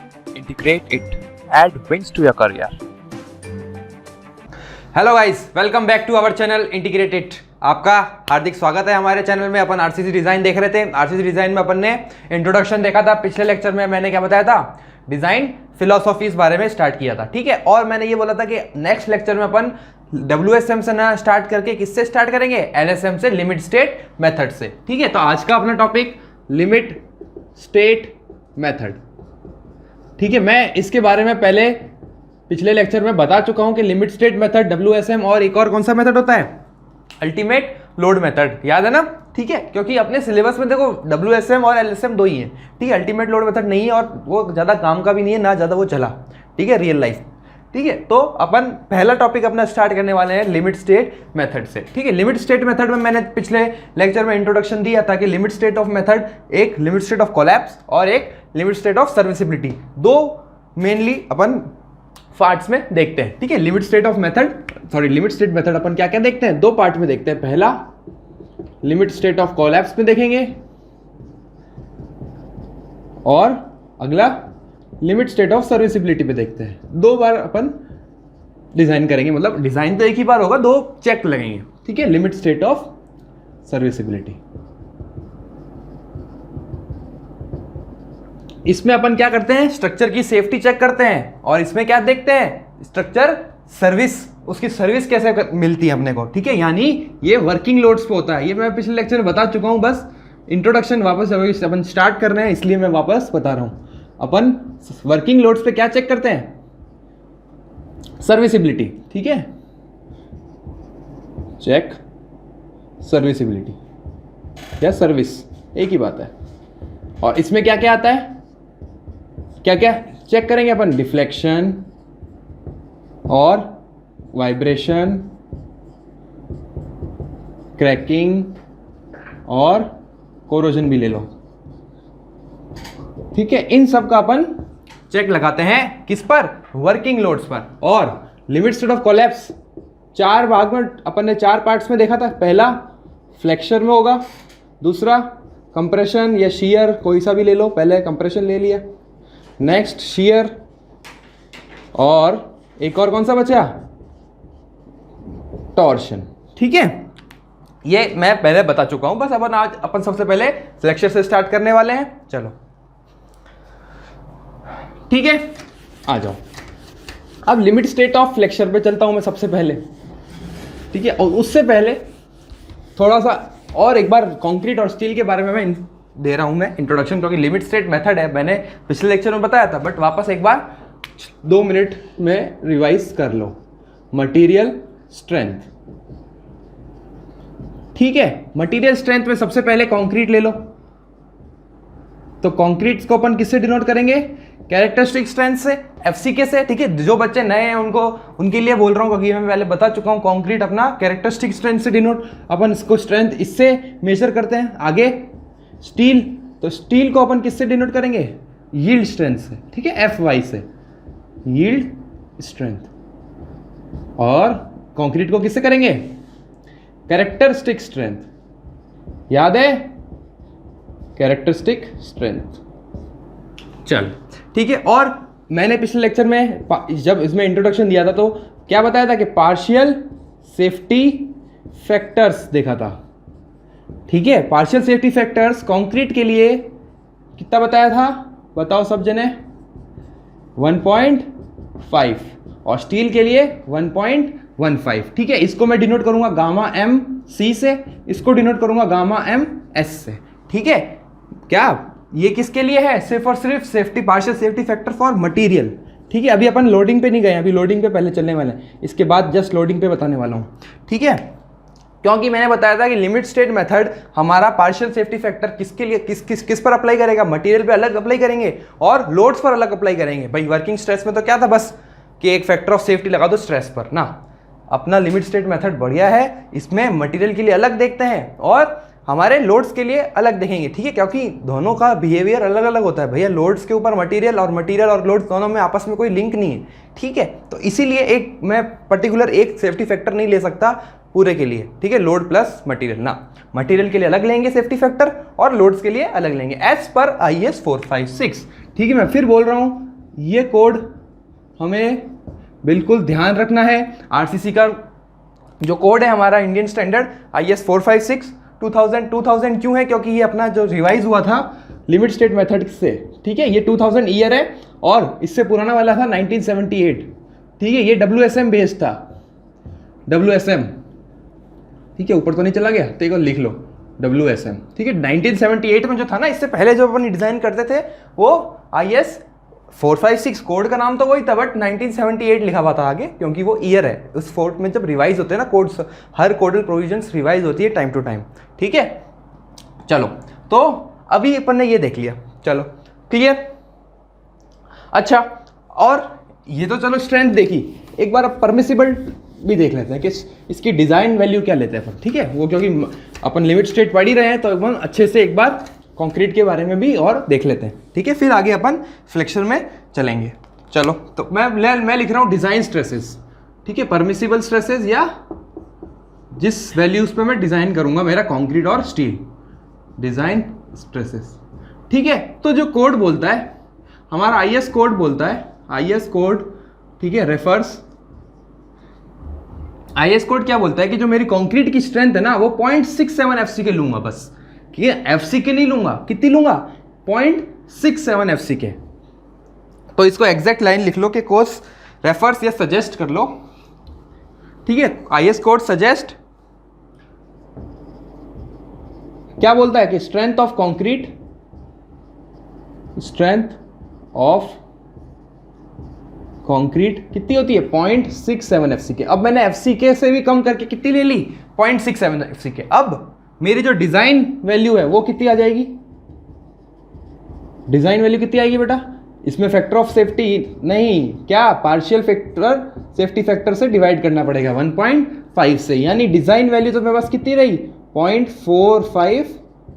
integrate it, add wings to your career. Hello guys, welcome back to our channel Integrated. आपका हार्दिक स्वागत है हमारे चैनल में। अपन आरसीसी डिज़ाइन देख रहे थे। आरसीसी डिज़ाइन में अपन ने इंट्रोडक्शन देखा था। पिछले लेक्चर में मैंने क्या बताया था, डिज़ाइन फिलोसॉफी इस बारे में स्टार्ट किया था, ठीक है। और मैंने ये बोला था कि नेक्स्ट लेक्चर में अपन WSM से ना स्टार्ट करके किससे स्टार्ट करेंगे, LSM से, लिमिट स्टेट मेथड से, ठीक है। तो आज का अपना टॉपिक लिमिट स्टेट मेथड, ठीक है। मैं इसके बारे में पहले पिछले लेक्चर में बता चुका हूं कि लिमिट स्टेट मेथड, WSM और एक और कौन सा मेथड होता है, अल्टीमेट लोड मेथड, याद है ना, ठीक है। क्योंकि अपने सिलेबस में देखो WSM और LSM दो ही है, ठीक है। अल्टीमेट लोड मेथड नहीं है और वो ज़्यादा काम का भी नहीं है, ना ज़्यादा वो चला, ठीक है, रियल लाइफ, ठीक है। तो अपन पहला टॉपिक अपना स्टार्ट करने वाले हैं लिमिट स्टेट मेथड से, ठीक है। लिमिट स्टेट मेथड में मैंने पिछले लेक्चर में इंट्रोडक्शन दिया था कि लिमिट स्टेट ऑफ मेथड, एक लिमिट स्टेट ऑफ कोलैप्स और एक लिमिट स्टेट ऑफ सर्विसिबिलिटी, दो मेनली अपन पार्ट्स में देखते हैं, ठीक है। Limit state of method, sorry limit state method अपन क्या क्या देखते हैं, दो पार्ट में देखते हैं। पहला लिमिट स्टेट ऑफ कोलैप्स में देखेंगे और अगला लिमिट स्टेट ऑफ सर्विसिबिलिटी पे देखते हैं। दो बार अपन डिजाइन करेंगे, मतलब डिजाइन तो एक ही बार होगा, दो चेक लगेंगे, ठीक है। लिमिट स्टेट ऑफ सर्विसिबिलिटी, इसमें अपन क्या करते हैं, स्ट्रक्चर की सेफ्टी चेक करते हैं। और इसमें क्या देखते हैं, स्ट्रक्चर सर्विस, उसकी सर्विस कैसे मिलती है अपने को, ठीक है। यानी ये वर्किंग लोड्स पे होता है। ये मैं पिछले लेक्चर में बता चुका हूं, बस इंट्रोडक्शन वापस अपन स्टार्ट कर रहे हैं, इसलिए मैं वापस बता रहा हूं। अपन वर्किंग लोड्स पे क्या चेक करते हैं, सर्विसिबिलिटी, ठीक है। चेक सर्विसिबिलिटी या सर्विस, एक ही बात है। और इसमें क्या क्या आता है, क्या क्या चेक करेंगे अपन, डिफ्लेक्शन और वाइब्रेशन, क्रैकिंग और कोरोजन भी ले लो, ठीक है। इन सब का अपन चेक लगाते हैं किस पर, वर्किंग लोड्स पर। और लिमिट स्टेट ऑफ कोलैप्स चार भाग में अपन ने, चार पार्ट्स में देखा था। पहला फ्लेक्चर में होगा, दूसरा कंप्रेशन या शियर, कोई सा भी ले लो, पहले कंप्रेशन ले लिया, नेक्स्ट शियर, और एक और कौन सा बचा, टॉर्शन, ठीक है। ये मैं पहले बता चुका हूं, बस अपन सबसे पहले फ्लेक्चर से स्टार्ट करने वाले हैं। चलो ठीक है, आ जाओ। अब लिमिट स्टेट ऑफ फ्लेक्चर पे चलता हूं मैं सबसे पहले, ठीक है। और उससे पहले थोड़ा सा और एक बार कंक्रीट और स्टील के बारे में मैं दे रहा हूं मैं इंट्रोडक्शन, क्योंकि लिमिट स्टेट मेथड है, मैंने पिछले लेक्चर में बताया था, बट वापस एक बार 2 मिनट में रिवाइज कर लो। मटेरियल स्ट्रेंथ, ठीक है। मटेरियल स्ट्रेंथ में सबसे पहले कंक्रीट ले लो। तो कंक्रीट को अपन किससे डिनोट करेंगे, कैरेक्टरिस्टिक स्ट्रेंथ से, FCK से, ठीक है। जो बच्चे नए हैं उनके लिए बोल रहा हूँ, क्योंकि मैं पहले बता चुका हूँ, कंक्रीट अपना कैरेक्टरिस्टिक स्ट्रेंथ से डिनोट, अपन इसको स्ट्रेंथ इससे मेजर करते हैं। आगे स्टील, तो स्टील को अपन किससे डिनोट करेंगे, यील्ड स्ट्रेंथ से, ठीक है, FY से, यील्ड स्ट्रेंथ। और कंक्रीट को किससे करेंगे, कैरेक्टरिस्टिक स्ट्रेंथ, याद है, कैरेक्टरिस्टिक स्ट्रेंथ। चल ठीक है। और मैंने पिछले लेक्चर में जब इसमें इंट्रोडक्शन दिया था तो क्या बताया था कि पार्शियल सेफ्टी फैक्टर्स देखा था, ठीक है। पार्शियल सेफ्टी फैक्टर्स कंक्रीट के लिए कितना बताया था, बताओ सब जने, 1.5, और स्टील के लिए 1.15, ठीक है। इसको मैं डिनोट करूंगा गामा MC से, इसको डिनोट करूंगा गामा MS से, ठीक है। क्या ये किसके लिए है, सिर्फ और सिर्फ safety, partial safety factor for material, ठीक है। अभी अपन लोडिंग पे नहीं गए, अभी लोडिंग पे पहले चलने वाले हैं, इसके बाद जस्ट लोडिंग पे बताने वाला हूँ, ठीक है। क्योंकि मैंने बताया था कि लिमिट स्टेट मेथड हमारा पार्शियल सेफ्टी फैक्टर किसके लिए, किस पर अप्लाई करेगा, मटेरियल पे अलग अप्लाई करेंगे और लोड्स पर अलग अप्लाई करेंगे। भाई वर्किंग स्ट्रेस में तो क्या था, बस कि एक फैक्टर ऑफ सेफ्टी लगा दो स्ट्रेस पर ना। अपना लिमिट स्टेट मेथड बढ़िया है, इसमें मटेरियल के लिए अलग देखते हैं और हमारे लोड्स के लिए अलग देखेंगे, ठीक है। क्योंकि दोनों का बिहेवियर अलग अलग होता है भैया, लोड्स के ऊपर मटेरियल और लोड्स दोनों में आपस में कोई लिंक नहीं है, ठीक है। तो इसीलिए एक मैं पर्टिकुलर एक सेफ्टी फैक्टर नहीं ले सकता पूरे के लिए, ठीक है, लोड प्लस मटेरियल ना, मटेरियल के लिए अलग लेंगे सेफ्टी फैक्टर और लोड्स के लिए अलग लेंगे एज पर IS 456, ठीक है। मैं फिर बोल रहा हूँ, ये कोड हमें बिल्कुल ध्यान रखना है। आरसीसी का जो कोड है हमारा इंडियन स्टैंडर्ड IS 456 2000 क्यों है? क्योंकि ये अपना जो रिवाइज हुआ था लिमिट स्टेट मेथड से, ठीक है, ये 2000 ईयर है और इससे पुराना वाला था 1978, ठीक है, ये WSM बेस्ड था, WSM, ठीक है, ऊपर तो नहीं चला गया तो एक और लिख लो WSM, ठीक है। 1978 में जो था ना, इससे पहले जो अपन डिज़ाइन करते थे वो IS 456 कोड का नाम तो वही था, बट 1978 लिखा हुआ था आगे, क्योंकि वो ईयर है। उस फोर्ट में जब रिवाइज होते हैं ना कोड्स, हर कोडल प्रोविजंस रिवाइज होती है टाइम टू टाइम, ठीक है। चलो, तो अभी अपन ने ये देख लिया, चलो क्लियर। अच्छा, और ये तो चलो स्ट्रेंथ देखी, एक बार अब परमिसिबल भी देख लेते हैं कि इसकी डिज़ाइन वैल्यू क्या लेते हैं अपन, ठीक है। वो क्योंकि अपन लिमिट स्टेट पढ़ ही रहे हैं तो अपन अच्छे से एक बार कंक्रीट के बारे में भी और देख लेते हैं, ठीक है, फिर आगे अपन फ्लेक्चर में चलेंगे। चलो, तो मैं लिख रहा हूँ डिज़ाइन स्ट्रेसेस, ठीक है, परमिसिबल स्ट्रेसेस या जिस वैल्यूज पे मैं डिज़ाइन करूँगा मेरा कंक्रीट और स्टील, डिज़ाइन स्ट्रेसेस, ठीक है। तो जो कोड बोलता है हमारा IS कोड बोलता है, IS कोड, ठीक है, रेफर्स, IS कोड क्या बोलता है कि जो मेरी कंक्रीट की स्ट्रेंथ है ना वो 0.67 FCK लूंगा बस, ठीक है, FCK नहीं लूंगा, कितनी लूंगा, 0.67 FCK। तो इसको एग्जैक्ट लाइन लिख लो कि कोर्स रेफर्स या सजेस्ट कर लो, ठीक है। IS कोड सजेस्ट क्या बोलता है कि strength of concrete, strength of concrete कितनी होती है, 0.67 FCK। अब मैंने FCK से भी कम करके कितनी ले ली, 0.67 FCK। अब मेरी जो डिजाइन वैल्यू है वो कितनी आ जाएगी, डिजाइन वैल्यू कितनी आएगी बेटा, इसमें फैक्टर ऑफ सेफ्टी नहीं, क्या पार्शियल फैक्टर सेफ्टी फैक्टर से डिवाइड करना पड़ेगा 1.5 से, यानी डिजाइन वैल्यू तो मेरे पास कितनी रही, 0.45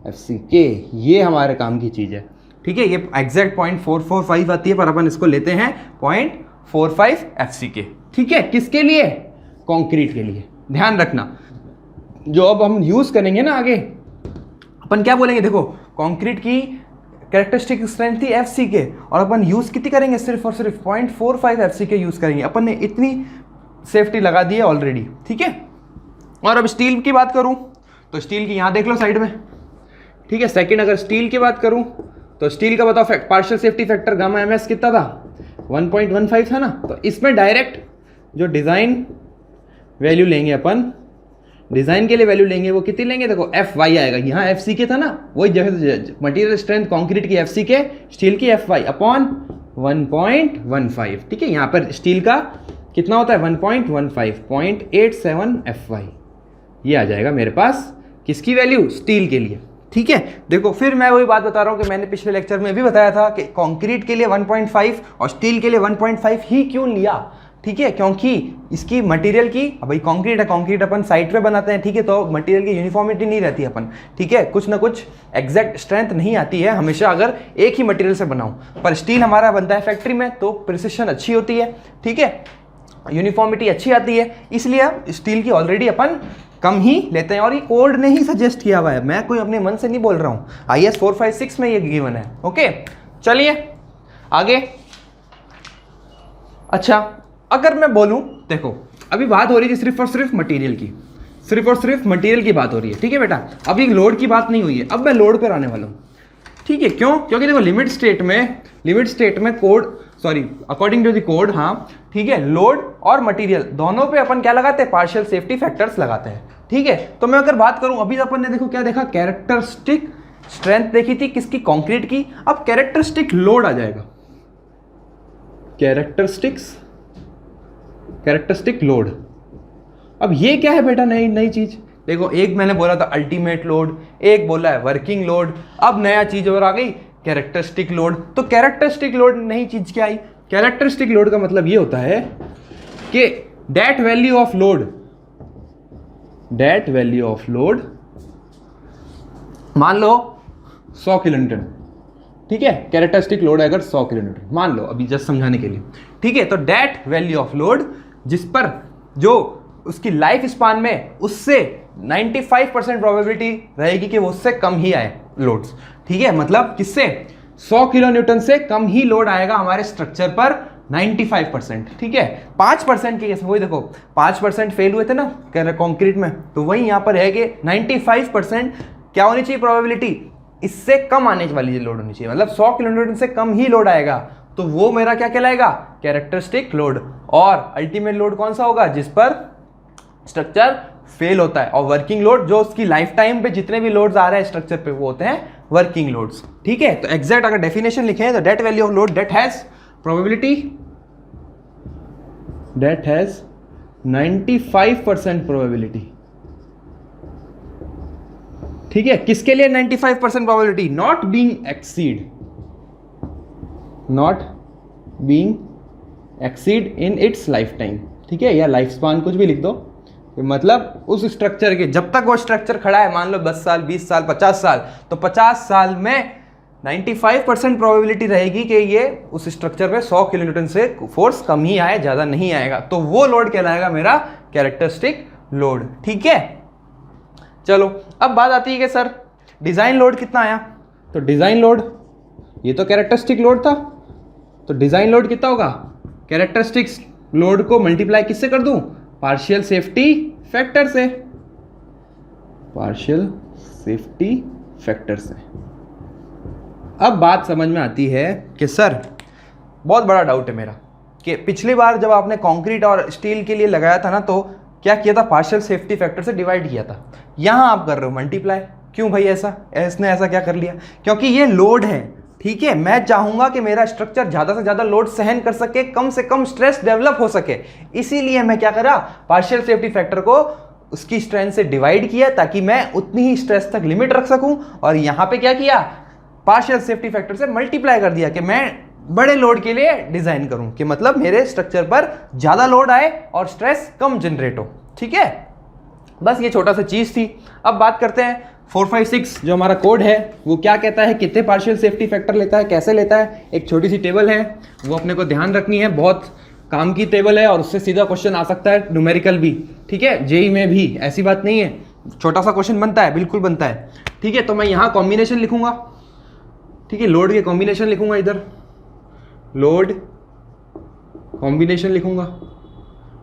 FCK। ये हमारे काम की चीज है, ठीक है, ये एग्जैक्ट 0.445 आती है, पर अपन इसको लेते हैं 0.45 FCK, ठीक है। किसके लिए, कंक्रीट के लिए। ध्यान रखना, जो अब हम यूज करेंगे ना आगे, अपन क्या बोलेंगे, देखो कंक्रीट की कैरेक्टरिस्टिक स्ट्रेंथ थी FCK और अपन यूज कितनी करेंगे, सिर्फ और सिर्फ 0.45 FCK यूज करेंगे। अपन ने इतनी सेफ्टी लगा दी है ऑलरेडी, ठीक है। और अब स्टील की बात करूं तो स्टील की यहां देख लो साइड में, ठीक है। सेकंड, अगर स्टील की बात करूं तो स्टील का बताओ partial safety factor gamma MS कितना था, 1.15 था ना। तो इसमें डायरेक्ट जो डिजाइन वैल्यू लेंगे अपन, डिजाइन के लिए वैल्यू लेंगे वो कितनी लेंगे, देखो FY आएगा, यहाँ FCK था ना, वही जगह मटेरियल स्ट्रेंथ कंक्रीट की FCK, स्टील की FY अपॉन 1.15, ठीक है। यहाँ पर स्टील का कितना होता है 1.15, 0.87 FY, ये आ जाएगा मेरे पास किसकी वैल्यू, स्टील के लिए, ठीक है। देखो फिर मैं वही बात बता रहा हूँ कि मैंने पिछले लेक्चर में भी बताया था कि कंक्रीट के लिए 1.5 और स्टील के लिए 1.5 ही क्यों लिया, ठीक है, क्योंकि इसकी मटेरियल की, भाई कंक्रीट है, कंक्रीट अपन साइट पे बनाते हैं, ठीक है, तो मटेरियल की यूनिफॉर्मिटी नहीं रहती है अपन, ठीक है, कुछ ना कुछ एग्जैक्ट स्ट्रेंथ नहीं आती है हमेशा अगर एक ही मटेरियल से बनाऊं। पर स्टील हमारा बनता है फैक्ट्री में तो प्रिसिशन अच्छी होती है, ठीक है, यूनिफॉर्मिटी अच्छी आती है, इसलिए स्टील की ऑलरेडी अपन कम ही लेते हैं। और ये कोड ने ही सजेस्ट किया हुआ है, मैं कोई अपने मन से नहीं बोल रहा हूँ, IS 456 में ये गिवन है, ओके। चलिए आगे। अच्छा, अगर मैं बोलूं, देखो अभी बात हो रही थी सिर्फ और सिर्फ मटेरियल की, सिर्फ और सिर्फ मटेरियल की बात हो रही है, ठीक है बेटा, अभी लोड की बात नहीं हुई है। अब मैं लोड पर आने वाला हूं, ठीक है, क्यों, क्योंकि देखो लिमिट स्टेट में code, sorry according to the code, हाँ ठीक है, लोड और मटेरियल दोनों पे अपन क्या लगाते हैं, पार्शियल सेफ्टी फैक्टर्स लगाते हैं, ठीक है। तो मैं अगर बात करूं, अभी अपन ने देखो क्या देखा, कैरेक्टरिस्टिक स्ट्रेंथ देखी थी किसकी, कंक्रीट की। अब कैरेक्टरिस्टिक लोड आ जाएगा, कैरेक्टरिस्टिक लोड। अब ये क्या है बेटा, नई चीज। देखो एक मैंने बोला था अल्टीमेट लोड, एक बोला है वर्किंग लोड, अब नया चीज और आ गई कैरेक्टरिस्टिक लोड। तो कैरेक्टरिस्टिक लोड नई चीज क्या आई, कैरेक्टरिस्टिक लोड का मतलब ये होता है कि डेट वैल्यू ऑफ लोड, मान लो 100 किलोन्यूटन, ठीक है, कैरेक्टरिस्टिक लोड है अगर 100 किलोन्यूटन मान लो, अभी जस्ट समझाने के लिए, ठीक है। तो डेट वैल्यू ऑफ लोड जिस पर जो उसकी लाइफ स्पान में उससे 95% प्रोबेबिलिटी रहेगी कि वो उससे कम ही आए लोड्स, ठीक है। मतलब किससे, 100 किलो न्यूटन से कम ही लोड आएगा हमारे स्ट्रक्चर पर 95%, ठीक है। 5% के केस में वही देखो 5% फेल हुए थे ना कंक्रीट में, तो वही यहाँ पर है कि 95% क्या होनी चाहिए प्रोबेबिलिटी, इससे कम आने वाली लोड होनी चाहिए, मतलब 100 किलो न्यूटन से कम ही लोड आएगा, तो वो मेरा क्या कहलाएगा, कैरेक्टरिस्टिक लोड। और अल्टीमेट लोड कौन सा होगा, जिस पर स्ट्रक्चर फेल होता है। और वर्किंग लोड जो उसकी लाइफ टाइम पे जितने भी लोड्स आ रहे हैं स्ट्रक्चर पे वो होते हैं वर्किंग लोड्स, ठीक है। तो एग्जैक्ट अगर डेफिनेशन लिखें तो that value of load that has probability that has 95% probability, ठीक है। किसके लिए 95% probability, not being exceed in its life time, ठीक है, या लाइफ स्पान कुछ भी लिख दो, मतलब उस स्ट्रक्चर के जब तक वो स्ट्रक्चर खड़ा है, मान लो 10 साल 20 साल 50 साल, तो 50 साल में 95% प्रोबेबिलिटी रहेगी कि ये उस स्ट्रक्चर पे 100 किलो न्यूटन से फोर्स कम ही आए, ज़्यादा नहीं आएगा, तो वो लोड कहलाएगा मेरा कैरेक्टरिस्टिक लोड, ठीक है। चलो अब बात आती है कि सर डिज़ाइन लोड कितना आया, तो डिज़ाइन लोड ये तो कैरेक्टरिस्टिक लोड था, तो डिज़ाइन लोड कितना होगा, कैरेक्टरिस्टिक लोड को मल्टीप्लाई किससे कर दूं, पार्शियल सेफ्टी फैक्टर से, पार्शियल सेफ्टी फैक्टर से। अब बात समझ में आती है कि सर बहुत बड़ा डाउट है मेरा कि पिछली बार जब आपने कंक्रीट और स्टील के लिए लगाया था ना, तो क्या किया था, पार्शियल सेफ्टी फैक्टर से डिवाइड किया था, यहाँ आप कर रहे हो मल्टीप्लाई, क्यों भाई ऐसा, इसने ऐसा क्या कर लिया, क्योंकि ये लोड है, ठीक है। मैं चाहूंगा कि मेरा स्ट्रक्चर ज़्यादा से ज़्यादा लोड सहन कर सके, कम से कम स्ट्रेस डेवलप हो सके, इसीलिए मैं क्या करा, पार्शियल सेफ्टी फैक्टर को उसकी स्ट्रेंथ से डिवाइड किया ताकि मैं उतनी ही स्ट्रेस तक लिमिट रख सकूं, और यहाँ पे क्या किया, पार्शियल सेफ्टी फैक्टर से मल्टीप्लाई कर दिया कि मैं बड़े लोड के लिए डिज़ाइन करूं, कि मतलब मेरे स्ट्रक्चर पर ज़्यादा लोड आए और स्ट्रेस कम जनरेट हो, ठीक है। बस ये छोटा सा चीज़ थी। अब बात करते हैं 456 जो हमारा कोड है वो क्या कहता है, कितने पार्शियल सेफ्टी फैक्टर लेता है, कैसे लेता है, एक छोटी सी टेबल है वो अपने को ध्यान रखनी है, बहुत काम की टेबल है और उससे सीधा क्वेश्चन आ सकता है, न्यूमेरिकल भी, ठीक है, जेई में भी, ऐसी बात नहीं है, छोटा सा क्वेश्चन बनता है, बिल्कुल बनता है, ठीक है। तो मैं यहाँ कॉम्बिनेशन लिखूंगा, ठीक है, लोड के कॉम्बिनेशन लिखूंगा, इधर लोड कॉम्बिनेशन लिखूंगा,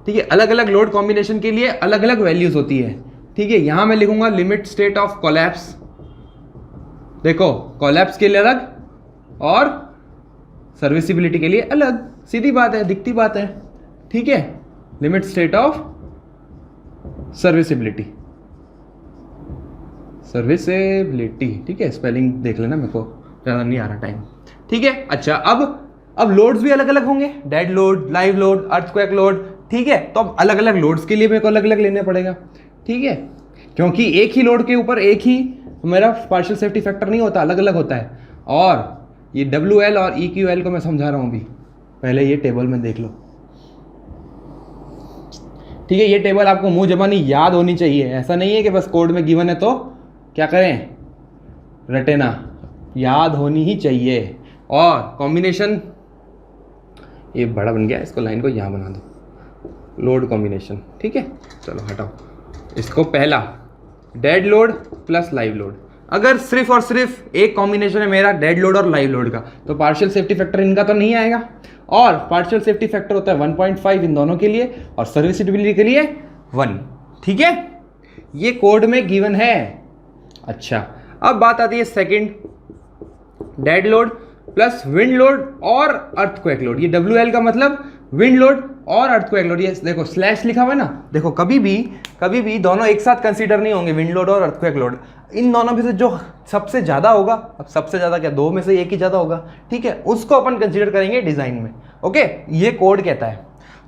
ठीक है। अलग अलग लोड कॉम्बिनेशन के लिए अलग अलग वैल्यूज होती है, ठीक है। यहां मैं लिखूंगा लिमिट स्टेट ऑफ कोलैप्स, देखो कोलैप्स के लिए अलग और सर्विसिबिलिटी के लिए अलग, सीधी बात है, दिखती बात है, ठीक है। लिमिट स्टेट ऑफ सर्विसिबिलिटी, ठीक है, स्पेलिंग देख लेना, मेरे को ज़्यादा नहीं आ रहा टाइम, ठीक है। अच्छा अब लोड्स भी अलग अलग होंगे, dead load, live load, earthquake load, ठीक है। तो अब अलग अलग लोड्स के लिए मेरे को अलग अलग लेने पड़ेगा, ठीक है, क्योंकि एक ही लोड के ऊपर एक ही मेरा पार्शियल सेफ्टी फैक्टर नहीं होता, अलग अलग होता है। और ये WL और EQL को मैं समझा रहा हूँ अभी, पहले ये टेबल में देख लो, ठीक है। ये टेबल आपको मुंह जबानी याद होनी चाहिए, ऐसा नहीं है कि बस कोड में गिवन है तो क्या करें, रटे ना, याद होनी ही चाहिए। और कॉम्बिनेशन ये बड़ा बन गया, इसको लाइन को यहाँ बना दो, लोड कॉम्बिनेशन, ठीक है। चलो हटाओ इसको, पहला dead load plus live load, अगर सिर्फ और सिर्फ एक कॉम्बिनेशन है मेरा डेड लोड और लाइव लोड का, तो पार्शियल सेफ्टी फैक्टर इनका तो नहीं आएगा, और पार्शियल सेफ्टी फैक्टर होता है 1.5 इन दोनों के लिए और सर्विसिबिलिटी के लिए 1, ठीक है। ये कोड में गिवन है। अच्छा अब बात आती है second, dead load plus wind load और अर्थक्वेक लोड, ये WL का मतलब विंड लोड और अर्थक्वेक लोड, ये देखो स्लैश लिखा हुआ है ना, देखो कभी भी दोनों एक साथ कंसीडर नहीं होंगे, विंड लोड और अर्थक्वेक लोड, इन दोनों में से जो सबसे ज़्यादा होगा, अब सबसे ज़्यादा क्या, दो में से एक ही ज़्यादा होगा, ठीक है, उसको अपन कंसीडर करेंगे डिज़ाइन में, ओके। ये कोड कहता है,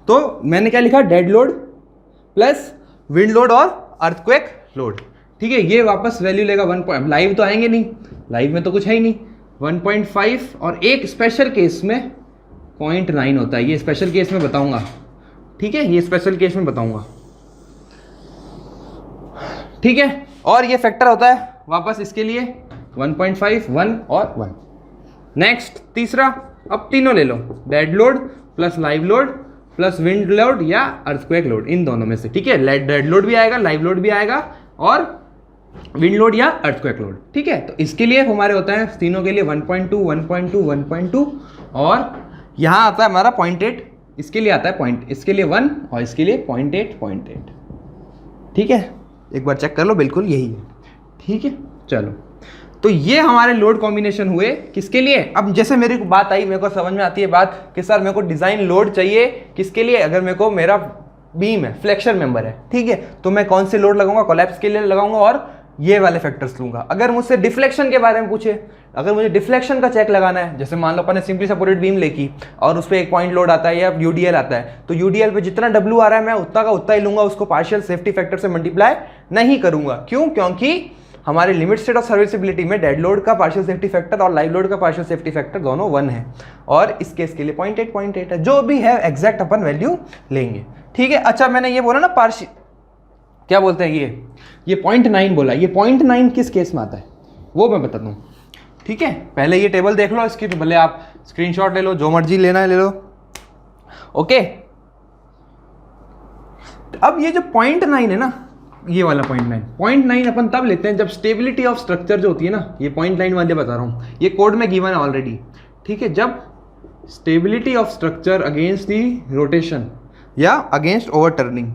तो मैंने क्या लिखा, dead load plus wind load और अर्थक्वेक लोड, ठीक है। ये वापस वैल्यू लेगा 1, लाइव तो आएंगे नहीं, लाइव में तो कुछ है ही नहीं, 1.5 और एक स्पेशल केस में 0.9 होता है, ये स्पेशल केस में बताऊंगा, ठीक है, ये स्पेशल केस में बताऊंगा, ठीक है। और ये फैक्टर होता है वापस इसके लिए 1.5, 1 और 1। नेक्स्ट तीसरा, अब तीनों ले लो, dead load plus live load plus wind load या अर्थक्वेक लोड, इन दोनों में से, ठीक है। डेड लोड भी आएगा, लाइव लोड भी आएगा और विंड लोड या अर्थक्वेक लोड। ठीक है, तो इसके लिए हमारे होता है तीनों के लिए 1.2 1.2 1.2 और यहाँ आता है हमारा 0.8, इसके लिए आता है पॉइंट, इसके लिए 1 और इसके लिए 0.8। ठीक है, एक बार चेक कर लो, बिल्कुल यही है। ठीक है, चलो, तो ये हमारे लोड कॉम्बिनेशन हुए किसके लिए। अब जैसे मेरी बात आई, मेरे को समझ में आती है बात कि सर मेरे को डिजाइन लोड चाहिए किसके लिए, अगर मेरे को मेरा बीम है, फ्लेक्सर मेंबर है, ठीक है, तो मैं कौन से लोड लगाऊंगा, कोलैप्स के लिए लगाऊंगा और ये वाले फैक्टर्स लूंगा। अगर मुझसे डिफ्लेक्शन के बारे में पूछे, अगर मुझे डिफ्लेक्शन का चेक लगाना है, जैसे मान लो अपन ने सिंपली सपोर्टेड बीम लेकी और उस पर एक पॉइंट लोड आता है या यूडीएल आता है, तो यूडीएल पे जितना डब्ल्यू आ रहा है मैं उतना का उतना ही लूंगा, उसको पार्शियल सेफ्टी फैक्टर से मल्टीप्लाई नहीं करूंगा। क्यों? क्योंकि हमारे लिमिट स्टेट ऑफ सर्विसिबिलिटी में डेड लोड का पार्शियल सेफ्टी फैक्टर और लाइव लोड का पार्शियल सेफ्टी फैक्टर दोनों 1 है और इस केस के लिए 0.8 है, जो भी है एग्जैक्ट अपन वैल्यू लेंगे। ठीक है, अच्छा मैंने ये बोला ना पार्शियल, क्या बोलते हैं ये 0.9 बोला, ये 0.9 किस केस में आता है वो मैं बताता हूँ। ठीक है, पहले ये टेबल देख लो इसकी, तो भले आप स्क्रीनशॉट ले लो, जो मर्जी लेना है ले लो। ओके, अब ये जो 0.9 है ना, ये वाला 0.9 अपन तब लेते हैं जब स्टेबिलिटी ऑफ स्ट्रक्चर जो होती है ना, ये 0.9 वाले बता रहा हूँ, ये कोड में गिवन है ऑलरेडी। ठीक है, जब stability of structure against the rotation या against overturning,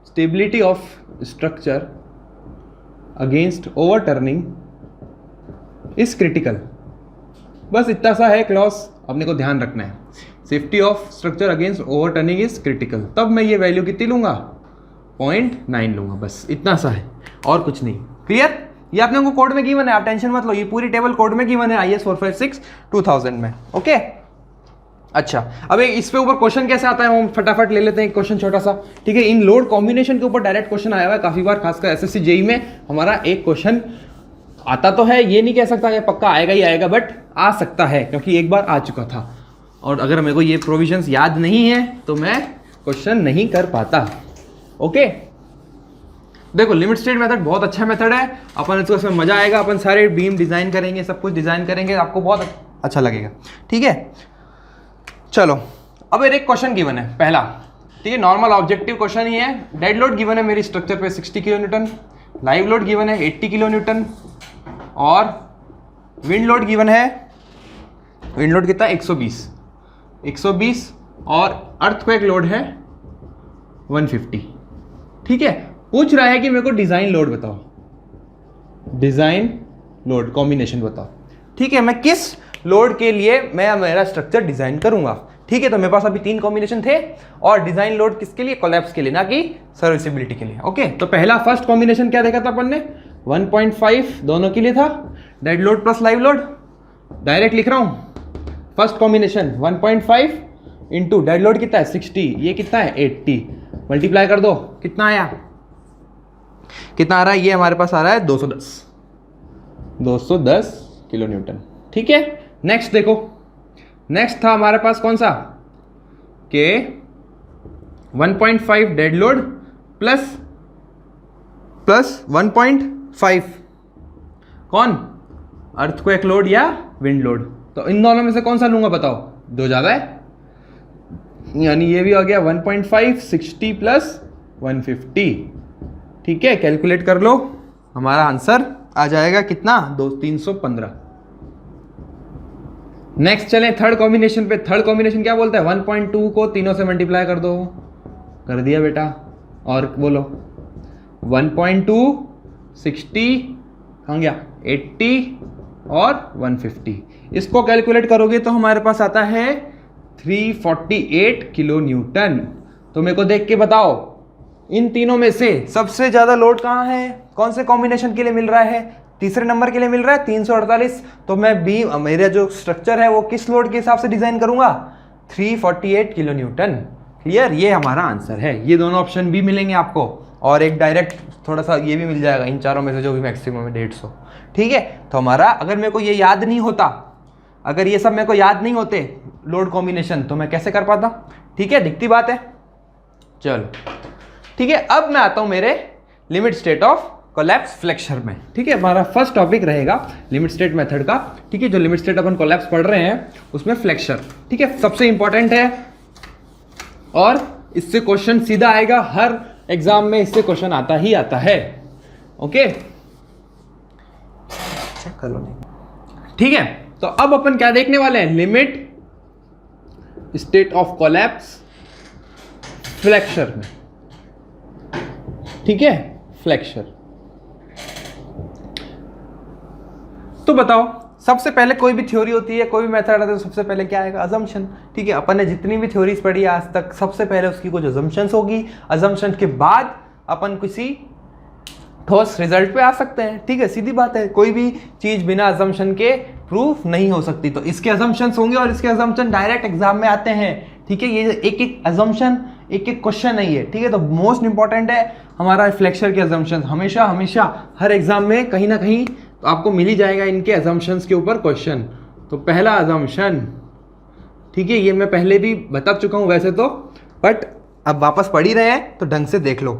stability of structure against overturning is critical, बस इतना सा है क्लॉज, अपने को ध्यान रखना है। Safety of structure against overturning is critical, तब मैं ये वैल्यू कितनी लूंगा, 0.9 लूंगा, बस इतना सा है और कुछ नहीं। क्लियर? ये अपने को कोड में गिवन है, आप टेंशन मत लो, ये पूरी टेबल कोड में गिवन है IS 456-2000 में। ओके, अच्छा, अब इस पे ऊपर क्वेश्चन कैसे आता है हम फटाफट ले लेते हैं, एक क्वेश्चन छोटा सा। ठीक है, इन लोड कॉम्बिनेशन के ऊपर डायरेक्ट क्वेश्चन आया हुआ है काफी बार, खासकर SSC JEE में हमारा एक क्वेश्चन आता तो है, ये नहीं कह सकता कि पक्का आएगा ही आएगा, बट आ सकता है क्योंकि एक बार आ चुका था। और अगर मेरे को ये प्रोविजंस याद नहीं है तो मैं क्वेश्चन नहीं कर पाता। ओके, देखो लिमिट स्टेट मेथड बहुत अच्छा मेथड है, अपन इसको इसमें मजा आएगा, अपन सारे बीम डिजाइन करेंगे, सब कुछ डिजाइन करेंगे, आपको बहुत अच्छा लगेगा। ठीक है, चलो, अब एक क्वेश्चन गिवन है पहला। ठीक है, नॉर्मल ऑब्जेक्टिव क्वेश्चन ही है। डेड लोड गिवन है मेरी स्ट्रक्चर पे 60 kilo Newton, live load given है 80 किलो न्यूटन और विंड लोड गिवन है, विंड लोड कितना 120 और अर्थक्वेक लोड है 150। ठीक है, पूछ रहा है कि मेरे को डिजाइन लोड बताओ, डिजाइन लोड कॉम्बिनेशन बताओ। ठीक है, मैं किस लोड के लिए मैं मेरा स्ट्रक्चर डिजाइन करूंगा। ठीक है, तो मेरे पास अभी 3 कॉम्बिनेशन थे और डिजाइन लोड किसके लिए, कोलैप्स के लिए, ना कि सर्विसिबिलिटी के लिए। ओके, तो पहला फर्स्ट कॉम्बिनेशन क्या देखा था अपन ने, 1.5 दोनों के लिए था, dead load plus live load. Direct लिख रहा हूं, first combination 1.5 into dead load कितना है 60, ये कितना है 80, मल्टीप्लाई कर दो, कितना आया, कितना आ रहा है, ये हमारे पास आ रहा है 210 किलो न्यूटन। ठीक है, नेक्स्ट देखो, नेक्स्ट था हमारे पास कौन सा, के 1.5 डेड लोड प्लस 1.5 कौन, अर्थक्वेक लोड या विंड लोड। तो इन दोनों में से कौन सा लूंगा बताओ, दो ज्यादा है, यानी ये भी हो गया 1.5 60 प्लस 150। ठीक है, कैलकुलेट कर लो, हमारा आंसर आ जाएगा कितना, 315। नेक्स्ट चलें थर्ड कॉम्बिनेशन पे। थर्ड कॉम्बिनेशन क्या बोलता है, 1.2 को तीनों से मल्टीप्लाई कर दो, कर दिया बेटा, और बोलो 1.2 60 कहाँ गया 80 और 150, इसको कैलकुलेट करोगे तो हमारे पास आता है 348 किलो न्यूटन। तो मेरे को देख के बताओ इन तीनों में से सबसे ज्यादा लोड कहाँ है, कौन से कॉम्बिनेशन के लिए मिल रहा है, तीसरे नंबर के लिए मिल रहा है 348। तो मैं बीम, मेरा जो स्ट्रक्चर है वो किस लोड के हिसाब से डिजाइन करूंगा, 348 किलो न्यूटन। क्लियर, ये हमारा आंसर है। ये दोनों ऑप्शन भी मिलेंगे आपको और एक डायरेक्ट थोड़ा सा ये भी मिल जाएगा, इन चारों में से जो भी मैक्सिमम है 150। ठीक है, तो हमारा अगर मेरे को ये याद नहीं होता, अगर ये सब मेरे को याद नहीं होते लोड कॉम्बिनेशन, तो मैं कैसे कर पाता। ठीक है, दिखती बात है। चलो ठीक है, अब मैं आता हूं मेरे limit state of collapse flexor में। ठीक है, हमारा फर्स्ट टॉपिक रहेगा लिमिट स्टेट मेथड का। ठीक है, जो लिमिट स्टेट अपन कोलैप्स पढ़ रहे हैं उसमें फ्लेक्सर, ठीक है, सबसे इंपॉर्टेंट है और इससे क्वेश्चन सीधा आएगा, हर एग्जाम में इससे क्वेश्चन आता ही आता है। ओके, कर लो नहीं। ठीक है, तो अब अपन क्या देखने वाले हैं, limit state of collapse flexure में। ठीक है, फ्लेक्चर। तो बताओ, सबसे पहले कोई भी थ्योरी होती है, कोई भी मेथड आता है, तो सबसे पहले क्या आएगा, अजम्पशन। ठीक है, अपन ने जितनी भी थ्योरीज पढ़ी है आज तक, सबसे पहले उसकी कुछ अजम्पशंस होगी, अजम्पशन के बाद अपन किसी ठोस रिजल्ट पे आ सकते हैं। ठीक है, सीधी बात है, कोई भी चीज बिना अजम्पशन के प्रूफ नहीं हो सकती। तो इसके अजम्पशंस होंगे और इसके अजम्पशन डायरेक्ट एग्जाम में आते हैं। ठीक है, ये एक एक अजम्पशन एक एक क्वेश्चन नहीं है। ठीक है, तो मोस्ट इंपॉर्टेंट है हमारा फ्लेक्चर के अजम्पशन। हमेशा हमेशा हर एग्जाम में कहीं ना कहीं तो आपको मिल ही जाएगा इनके अजम्पशंस के ऊपर क्वेश्चन। तो पहला अजम्पशन, ठीक है, ये मैं पहले भी बता चुका हूं वैसे तो, बट अब वापस पढ़ ही रहे हैं तो ढंग से देख लो।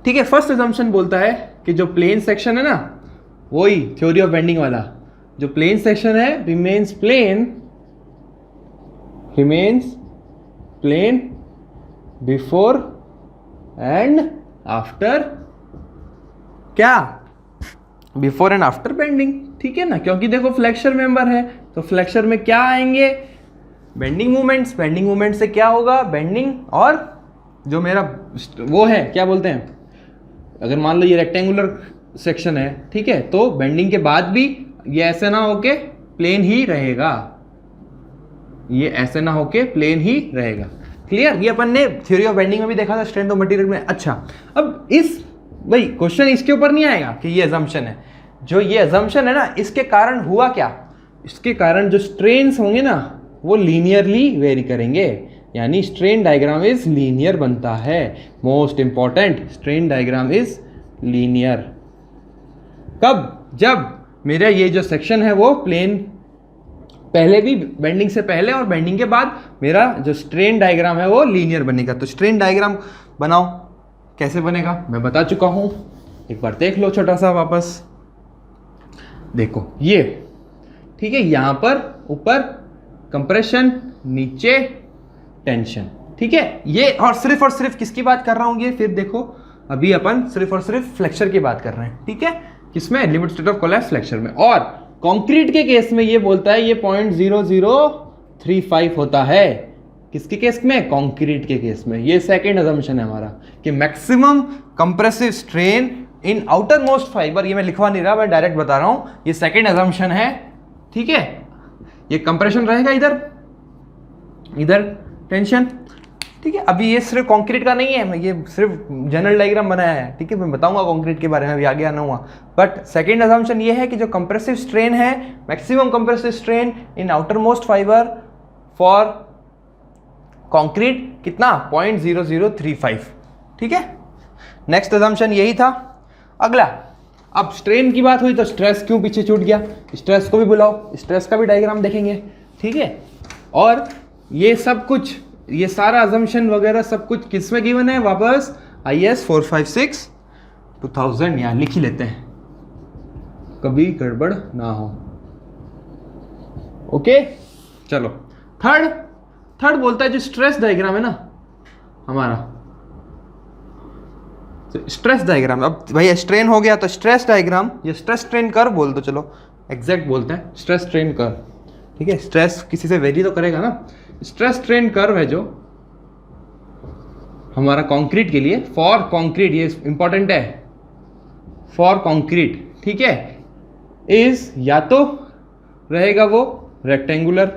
ठीक है, फर्स्ट अजम्पशन बोलता है कि जो प्लेन सेक्शन है ना, वही थ्योरी ऑफ बेंडिंग वाला, जो प्लेन सेक्शन है remains plane before and after, क्या, बिफोर एंड आफ्टर बेंडिंग। ठीक है ना, क्योंकि देखो फ्लेक्चर मेंबर है तो फ्लेक्चर में क्या आएंगे, बेंडिंग मूवमेंट्स। बेंडिंग मूवमेंट से क्या होगा, बेंडिंग, और जो मेरा वो है क्या बोलते हैं, अगर मान लो ये रेक्टेंगुलर सेक्शन है, ठीक है, तो बेंडिंग के बाद भी ये ऐसे ना होके प्लेन ही रहेगा, ये ऐसे ना होके प्लेन ही रहेगा। क्लियर, ये अपन ने थ्योरी ऑफ बेंडिंग में भी देखा था, स्ट्रेंथ ऑफ मटेरियल में। अच्छा, अब इस भाई क्वेश्चन इसके ऊपर नहीं आएगा कि ये अजम्पशन है, जो ये अजम्पशन है ना, इसके कारण हुआ क्या, इसके कारण जो स्ट्रेन्स होंगे ना वो लीनियरली वेरी करेंगे, यानी स्ट्रेन डायग्राम इज लीनियर बनता है। Most important, strain diagram is linear कब, जब मेरा ये जो सेक्शन है वो प्लेन, पहले भी बेंडिंग से पहले और बेंडिंग के बाद मेरा जो स्ट्रेन डायग्राम है वो लीनियर बनेगा। तो स्ट्रेन डायग्राम बनाओ, कैसे बनेगा मैं बता चुका हूं, एक बार देख लो छोटा सा वापस। देखो ये, ठीक है, यहां पर ऊपर कंप्रेशन, नीचे टेंशन। ठीक है, ये और सिर्फ किसकी बात कर रहा हूं, ये फिर देखो अभी अपन सिर्फ और सिर्फ फ्लेक्चर की बात कर रहे हैं। ठीक है, किसमें, limit state of collapse flexure में। और कंक्रीट के केस में ये बोलता है ये 0.0035 होता है। किसके केस में, कंक्रीट के केस में। ये सेकंड अजम्पशन है हमारा कि maximum compressive strain in outer most fibre, ये मैं लिखवा नहीं रहा, मैं डायरेक्ट बता रहा हूं, ये सेकंड अजम्पशन है। ठीक है, ये कंप्रेशन रहेगा इधर टेंशन। ठीक है, अभी ये सिर्फ कंक्रीट का नहीं है, मैं ये सिर्फ जनरल डायग्राम बनाया है। ठीक है, मैं बताऊंगा कंक्रीट के बारे में, अभी आगे आना हुआ। बट सेकंड अजम्पशन ये है कि जो कंप्रेसिव स्ट्रेन है, maximum compressive strain in outer most fibre for concrete कितना, 0.0035। ठीक है, नेक्स्ट अजम्पशन यही था। अगला, अब स्ट्रेन की बात हुई तो स्ट्रेस क्यों पीछे छूट गया, स्ट्रेस को भी बुलाओ, स्ट्रेस का भी डायग्राम देखेंगे। ठीक है, और ये सब कुछ, ये सारा अजम्पशन वगैरह सब कुछ किस में गिवन है, वापस IS 456/2000 यहाँ लिख ही लेते हैं, कभी गड़बड़ ना हो। ओके, चलो थर्ड बोलता है जो स्ट्रेस डायग्राम है ना हमारा, स्ट्रेस डायग्राम। अब भैया स्ट्रेन हो गया तो स्ट्रेस डायग्राम, ये स्ट्रेस स्ट्रेन कर्व बोल दो, चलो एग्जैक्ट बोलते हैं, स्ट्रेस स्ट्रेन कर्व। ठीक है, स्ट्रेस किसी से वेरी तो करेगा ना। स्ट्रेस स्ट्रेन कर्व है जो हमारा कंक्रीट के लिए, फॉर कंक्रीट, ये इंपॉर्टेंट है, फॉर कंक्रीट। ठीक है, इज या तो रहेगा वो रेक्टेंगुलर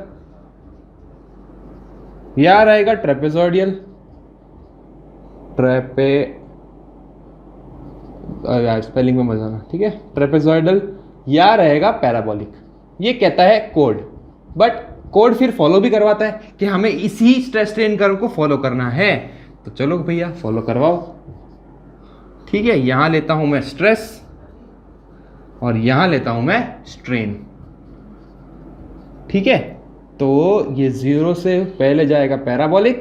या रहेगा ट्रेपेजॉइडियल, स्पेलिंग में मजा आना। ठीक है, ट्रेपेजॉइडल या रहेगा पैराबोलिक। ये कहता है कोड, बट कोड फिर फॉलो भी करवाता है कि हमें इसी स्ट्रेस स्ट्रेन कर्व को फॉलो करना है। तो चलो भैया फॉलो करवाओ। ठीक है, यहां लेता हूं मैं स्ट्रेस और यहां लेता हूं मैं स्ट्रेन। ठीक है, तो ये 0 से पहले जाएगा पैराबोलिक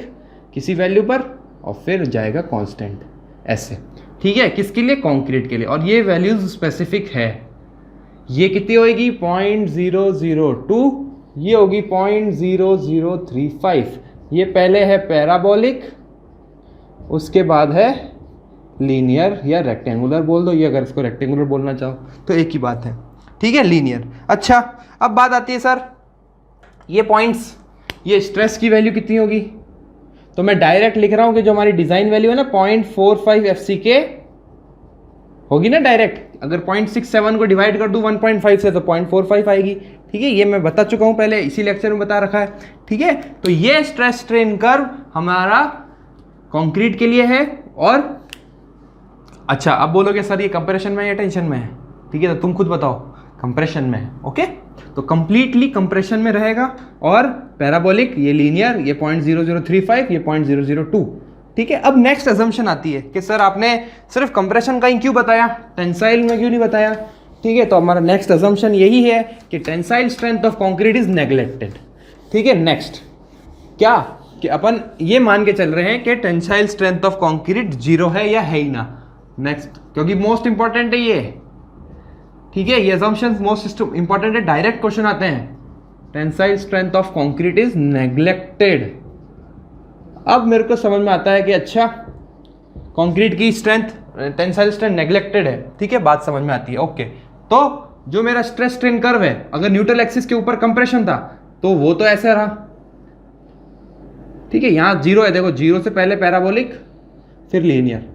किसी वैल्यू पर और फिर जाएगा कांस्टेंट ऐसे। ठीक है, किसके लिए, कंक्रीट के लिए। और ये वैल्यूज स्पेसिफिक है, ये कितनी होगी 0.002, ये होगी 0.0035। ये पहले है पैराबोलिक, उसके बाद है लीनियर या रेक्टेंगुलर बोल दो, ये अगर इसको रेक्टेंगुलर बोलना चाहो तो एक ही बात है। ठीक है, लीनियर। अच्छा, अब बात आती है सर ये पॉइंट्स, ये स्ट्रेस की वैल्यू कितनी होगी? तो मैं डायरेक्ट लिख रहा हूं कि जो हमारी डिजाइन वैल्यू है ना 0.45 FCK होगी ना डायरेक्ट। अगर 0.67 को डिवाइड कर दूं 1.5 से तो 0.45 आएगी। ठीक है, ये मैं बता चुका हूं पहले, इसी लेक्चर में बता रखा है। ठीक है, तो ये स्ट्रेस स्ट्रेन कर्व हमारा कंक्रीट के लिए है। और अच्छा, अब बोलोगे सर ये कंप्रेशन में है या टेंशन में है? ठीक है, तो तुम खुद बताओ, कंप्रेशन में है। ओके, तो कंप्लीटली कंप्रेशन में रहेगा। और पैराबोलिक ये लीनियर, ये 0.0035, ये 0.002। ठीक है, अब नेक्स्ट अजम्पशन आती है कि सर आपने सिर्फ कंप्रेशन का ही क्यों बताया, टेंसाइल में क्यों नहीं बताया? ठीक है, तो हमारा नेक्स्ट अजम्पशन यही है कि tensile strength of concrete is neglected. ठीक है, नेक्स्ट क्या कि अपन ये मान के चल रहे हैं कि टेंसाइल स्ट्रेंथ ऑफ कंक्रीट 0 है या है ही ना। नेक्स्ट, क्योंकि मोस्ट इंपॉर्टेंट है ये। ठीक है, ये अजम्पशन मोस्ट इंपॉर्टेंट है, डायरेक्ट क्वेश्चन आते हैं। Tensile strength of concrete is neglected. अब मेरे को समझ में आता है कि अच्छा कंक्रीट की स्ट्रेंथ, टेंसाइल स्ट्रेंथ नेग्लेक्टेड है। ठीक है, बात समझ में आती है। ओके, तो जो मेरा स्ट्रेस स्ट्रेन कर्व है, अगर न्यूट्रल एक्सिस के ऊपर कंप्रेशन था तो वो तो ऐसे रहा। ठीक है, यहां 0 है, देखो 0 से पहले पैराबोलिक फिर लीनियर।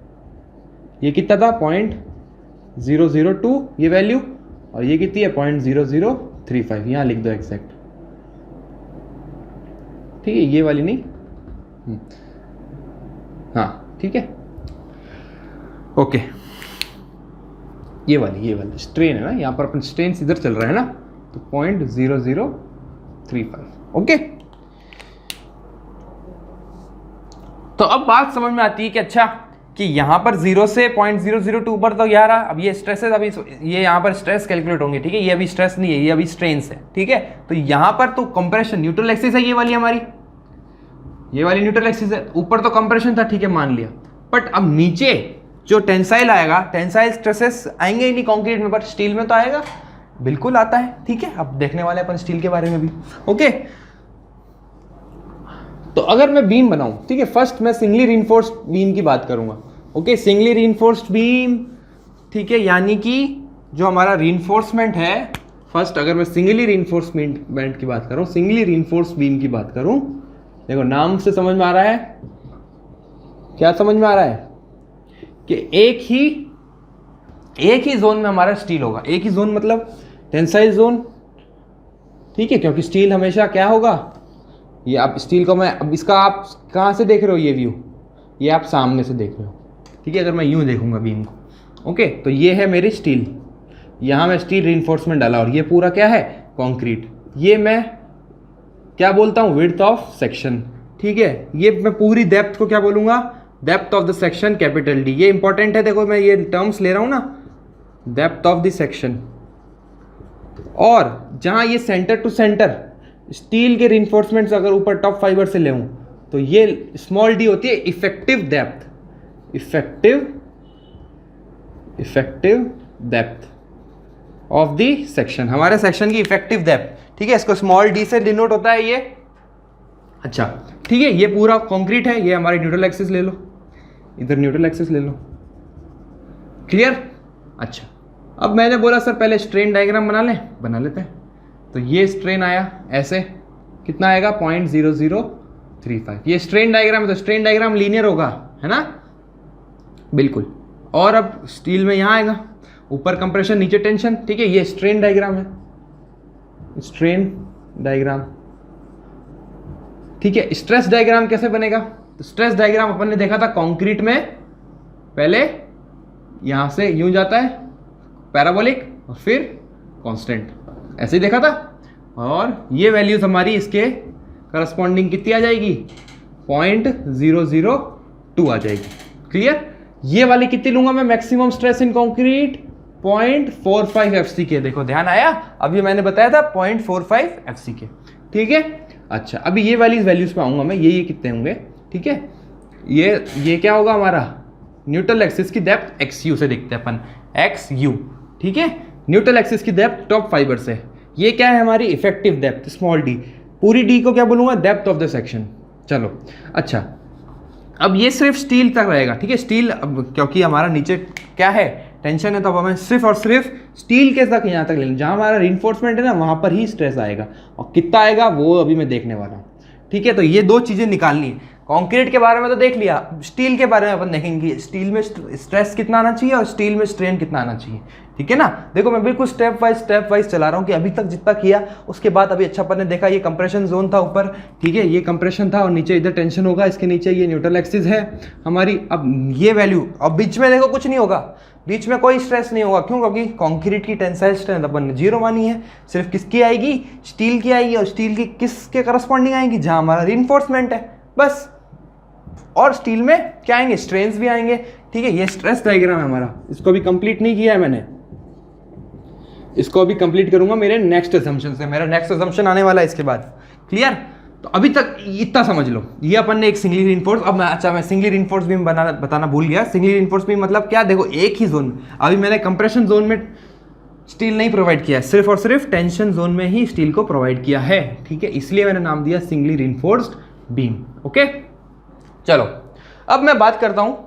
ये कितना था 0.002 ये वैल्यू, और ये कितनी है 0.0035। यहां लिख दो एग्जैक्ट। ठीक है, ये वाली नहीं, हाँ ठीक है। ओके, ये वाली स्ट्रेन है ना, यहां पर अपन स्ट्रेन इधर चल रहा है ना, तो 0.0035। ओके, तो अब बात समझ में आती है कि अच्छा कि यहां पर 0 से 0.002 पर तो यार अब ये स्ट्रेस है, अभी ये यहां पर स्ट्रेस कैलकुलेट होंगे। ठीक है, ये अभी स्ट्रेस नहीं है, ये अभी स्ट्रेन्स है। ठीक है, तो यहां पर तो कंप्रेशन न्यूट्रल एक्सिस है, ये वाली हमारी, ये वाली न्यूट्रल एक्सिस है, ऊपर तो कंप्रेशन था। ठीक है, मान लिया, बट अब नीचे जो टेंसाइल आएगा, टेंसाइल स्ट्रेसेस आएंगे ही नहीं कंक्रीट में, पर स्टील में तो आएगा, बिल्कुल आता है। ठीक है, अब देखने वाले अपन स्टील के बारे में भी। ओके, तो अगर मैं बीम बनाऊं, ठीक है, फर्स्ट मैं सिंगली रीइंफोर्स्ड बीम की बात करूंगा। ओके, सिंगली रीइंफोर्स्ड बीम, ठीक है, यानी कि जो हमारा रीइंफोर्समेंट है, फर्स्ट अगर मैं सिंगली रीइंफोर्समेंट की बात करूं, सिंगली रीइंफोर्स्ड बीम की बात करूं, देखो नाम से समझ में आ रहा है, क्या समझ में आ रहा है कि एक ही जोन में हमारा स्टील होगा। एक ही जोन मतलब टेंसाइल जोन। ठीक है, क्योंकि स्टील हमेशा क्या होगा, ये आप स्टील को, मैं अब इसका आप कहाँ से देख रहे हो, ये व्यू, ये आप सामने से देख रहे हो। ठीक है, अगर मैं यूं देखूंगा बीम को, ओके, तो ये है मेरी स्टील, यहाँ मैं स्टील रीइंफोर्समेंट डाला, और ये पूरा क्या है कंक्रीट। ये मैं क्या बोलता हूँ, विड्थ ऑफ सेक्शन। ठीक है, ये मैं पूरी डेप्थ को क्या बोलूंगा, depth of the section, capital D. ये इंपॉर्टेंट है, देखो मैं ये टर्म्स ले रहा हूं ना, डेप्थ ऑफ द सेक्शन। और जहां ये सेंटर टू सेंटर स्टील के रीइंफोर्समेंट्स अगर ऊपर टॉप फाइबर से ले तो ये स्मॉल डी होती है effective depth, effective depth of the section, हमारे सेक्शन की इफेक्टिव डेप्थ। ठीक है, इसको स्मॉल डी से डिनोट होता है ये। अच्छा, ठीक है, ये पूरा कंक्रीट है, ये हमारी न्यूट्रल एक्सिस ले लो, इधर न्यूट्रल एक्सिस ले लो, क्लियर। अच्छा, अब मैंने बोला सर पहले स्ट्रेन डायग्राम बना लेते हैं। तो ये स्ट्रेन आया ऐसे, कितना आएगा 0.0035। ये स्ट्रेन डायग्राम है, तो स्ट्रेन डायग्राम लीनियर होगा, है ना, बिल्कुल। और अब स्टील में यहाँ आएगा, ऊपर कंप्रेशन नीचे टेंशन। ठीक है, ये स्ट्रेन डायग्राम है, स्ट्रेन डायग्राम। ठीक है, स्ट्रेस डायग्राम कैसे बनेगा, तो स्ट्रेस डायग्राम अपन ने देखा था कंक्रीट में, पहले यहां से यूं जाता है पैराबोलिक और फिर कांस्टेंट, ऐसे ही देखा था। और ये वैल्यूज हमारी इसके करस्पॉन्डिंग कितनी आ जाएगी, 0.002 आ जाएगी, क्लियर। ये वाली कितनी लूंगा मैं, maximum stress in concrete 0.45 FCK। देखो ध्यान आया, अभी मैंने बताया था 0.45 FCK। ठीक है, अच्छा, अभी ये वाली वैल्यूज पे आऊंगा मैं, ये कितने होंगे। ठीक है, ये क्या होगा हमारा, न्यूट्रल एक्सिस की डेप्थ XU से देखते हैं अपन, XU। ठीक है, न्यूट्रल एक्सिस की डेप्थ टॉप फाइबर से। ये क्या है हमारी इफेक्टिव डेप्थ, स्मॉल डी। पूरी डी को क्या बोलूंगा, डेप्थ ऑफ द सेक्शन। चलो, अच्छा, अब ये सिर्फ स्टील तक रहेगा। ठीक है, स्टील, अब क्योंकि हमारा नीचे क्या है टेंशन है तो अब हमें सिर्फ और सिर्फ स्टील के तक यहाँ तक लेना, जहाँ हमारा रीइंफोर्समेंट है ना वहाँ पर ही स्ट्रेस आएगा, और कितना आएगा वो अभी मैं देखने वाला हूँ। ठीक है, तो ये दो चीज़ें निकालनी है। कंक्रीट के बारे में तो देख लिया, स्टील के बारे में अपन देखेंगे स्टील में स्ट्रेस कितना आना चाहिए और स्टील में स्ट्रेन कितना आना चाहिए। ठीक है ना, देखो मैं बिल्कुल स्टेप वाइज चला रहा हूँ कि अभी तक जितना किया उसके बाद अभी अच्छा अपन ने देखा ये कंप्रेशन जोन था ऊपर, ठीक है, ये कंप्रेशन था और नीचे इधर टेंशन होगा, इसके नीचे ये न्यूट्रल एक्सिस है हमारी। अब ये वैल्यू, अब बीच में देखो कुछ नहीं होगा, बीच में कोई स्ट्रेस नहीं होगा, क्यों? क्योंकि कंक्रीट की टेंसाइल स्ट्रेंथ अपन ने 0 मानी है, सिर्फ किसकी आएगी? स्टील की आएगी, और स्टील की किसके करस्पॉन्डिंग आएगी? जहाँ हमारा रीइंफोर्समेंट है, बस। और स्टील में क्या आएंगे? स्ट्रेन्स भी आएंगे। ठीक है, ये स्ट्रेस डायग्राम है हमारा, इसको भी कंप्लीट नहीं किया है मैंने, इसको अभी कंप्लीट करूंगा मेरे नेक्स्ट असम्पशन से। मेरा नेक्स्ट असम्पशन आने वाला है इसके बाद। क्लियर? तो अभी तक इतना समझ लो, ये अपन ने एक सिंगली रीइंफोर्स, अब मैं सिंगली रीइंफोर्स बीम बताना भूल गया। सिंगली रीइंफोर्स बीम मतलब क्या? देखो एक ही जोन में, अभी मैंने कंप्रेशन जोन में स्टील नहीं प्रोवाइड किया है, सिर्फ और सिर्फ टेंशन जोन में ही स्टील को प्रोवाइड किया है। ठीक है, इसलिए मैंने नाम दिया सिंगली रीइंफोर्स्ड बीम। ओके, चलो अब मैं बात करता हूँ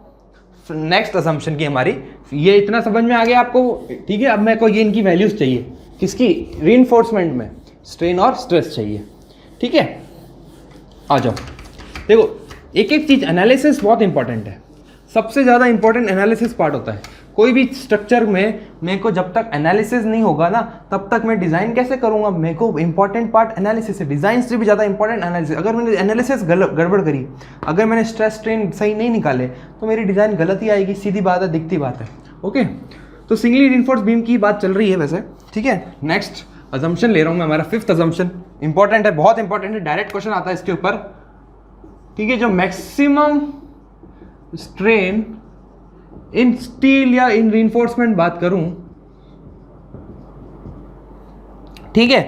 नेक्स्ट असम्पशन की हमारी। ये इतना समझ में आ गया आपको? ठीक है, अब मेरे को ये इनकी वैल्यूज चाहिए, किसकी? रीइंफोर्समेंट में स्ट्रेन और स्ट्रेस चाहिए। ठीक है, आ जाओ। देखो एक एक चीज, एनालिसिस बहुत इंपॉर्टेंट है, सबसे ज़्यादा इंपॉर्टेंट एनालिसिस पार्ट होता है। कोई भी स्ट्रक्चर में मेरे को जब तक एनालिसिस नहीं होगा ना, तब तक मैं डिज़ाइन कैसे करूँगा? मेरे को इंपॉर्टेंट पार्ट एनालिसिस है, डिज़ाइन से भी ज़्यादा इंपॉर्टेंट एनालिसिस। अगर मैंने एनालिसिस गड़बड़ करी, अगर मैंने स्ट्रेस स्ट्रेन सही नहीं निकाले, तो मेरी डिज़ाइन गलत ही आएगी, सीधी बात है, दिखती बात है। ओके, तो सिंगली रीइंफोर्स्ड बीम की बात चल रही है वैसे। ठीक है, नेक्स्ट अजम्पशन ले रहा हूँ मैं, हमारा 5th अजम्पशन इंपॉर्टेंट है, बहुत इंपॉर्टेंट है, डायरेक्ट क्वेश्चन आता है इसके ऊपर। ठीक है, जो मैक्सिमम स्ट्रेन इन स्टील या इन रीइंफोर्समेंट बात करूं, ठीक है,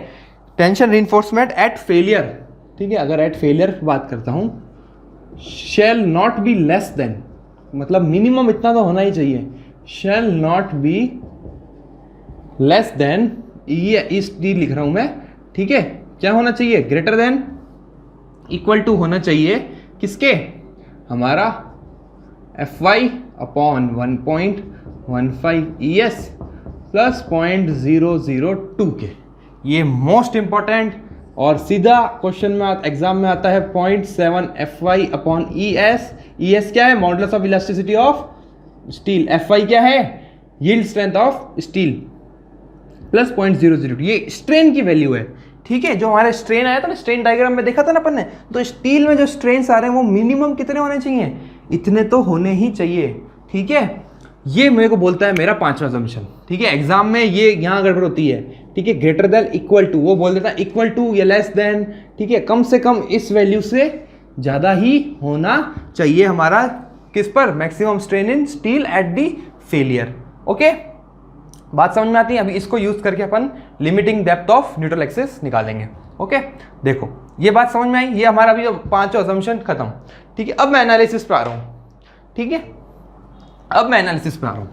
टेंशन रीइंफोर्समेंट एट फेलियर। ठीक है, अगर एट फेलियर बात करता हूं, shall not be less than, मतलब मिनिमम इतना तो होना ही चाहिए, shall not be less than, ये इस डी लिख रहा हूं मैं। ठीक है, क्या होना चाहिए? ग्रेटर देन इक्वल टू होना चाहिए किसके? हमारा Fy अपॉन 1.15 ES प्लस 0.002 के। ये मोस्ट इंपॉर्टेंट और सीधा क्वेश्चन में एग्जाम में आता है 0.7 Fy अपॉन ES। ES क्या है? Modulus of elasticity of steel. Fy क्या है? Yield strength of steel plus 0.002, ये स्ट्रेन की वैल्यू है। ठीक है, जो हमारा स्ट्रेन आया था ना, स्ट्रेन डायग्राम में देखा था ना अपन ने, तो स्टील में जो स्ट्रेन्स आ रहे हैं वो मिनिमम कितने होने चाहिए? इतने तो होने ही चाहिए। ठीक है, ये मेरे को बोलता है मेरा 5वां असम्पशन। ठीक है, एग्जाम में ये यहाँ गड़बड़ होती है। ठीक है, ग्रेटर देन इक्वल टू, वो बोल देता है इक्वल टू या लेस देन। ठीक है, कम से कम इस वैल्यू से ज़्यादा ही होना चाहिए हमारा किस पर? Maximum strain in steel at the failure. Okay, बात समझ में आती है? अभी इसको यूज करके अपन limiting depth of neutral axis निकालेंगे। ओके, देखो ये बात समझ में आई, ये हमारा अभी 5वां असम्पशन खत्म। ठीक है, अब मैं एनालिसिस पे आ रहा हूं। ठीक है, अब मैं एनालिसिस पे आ रहा हूं।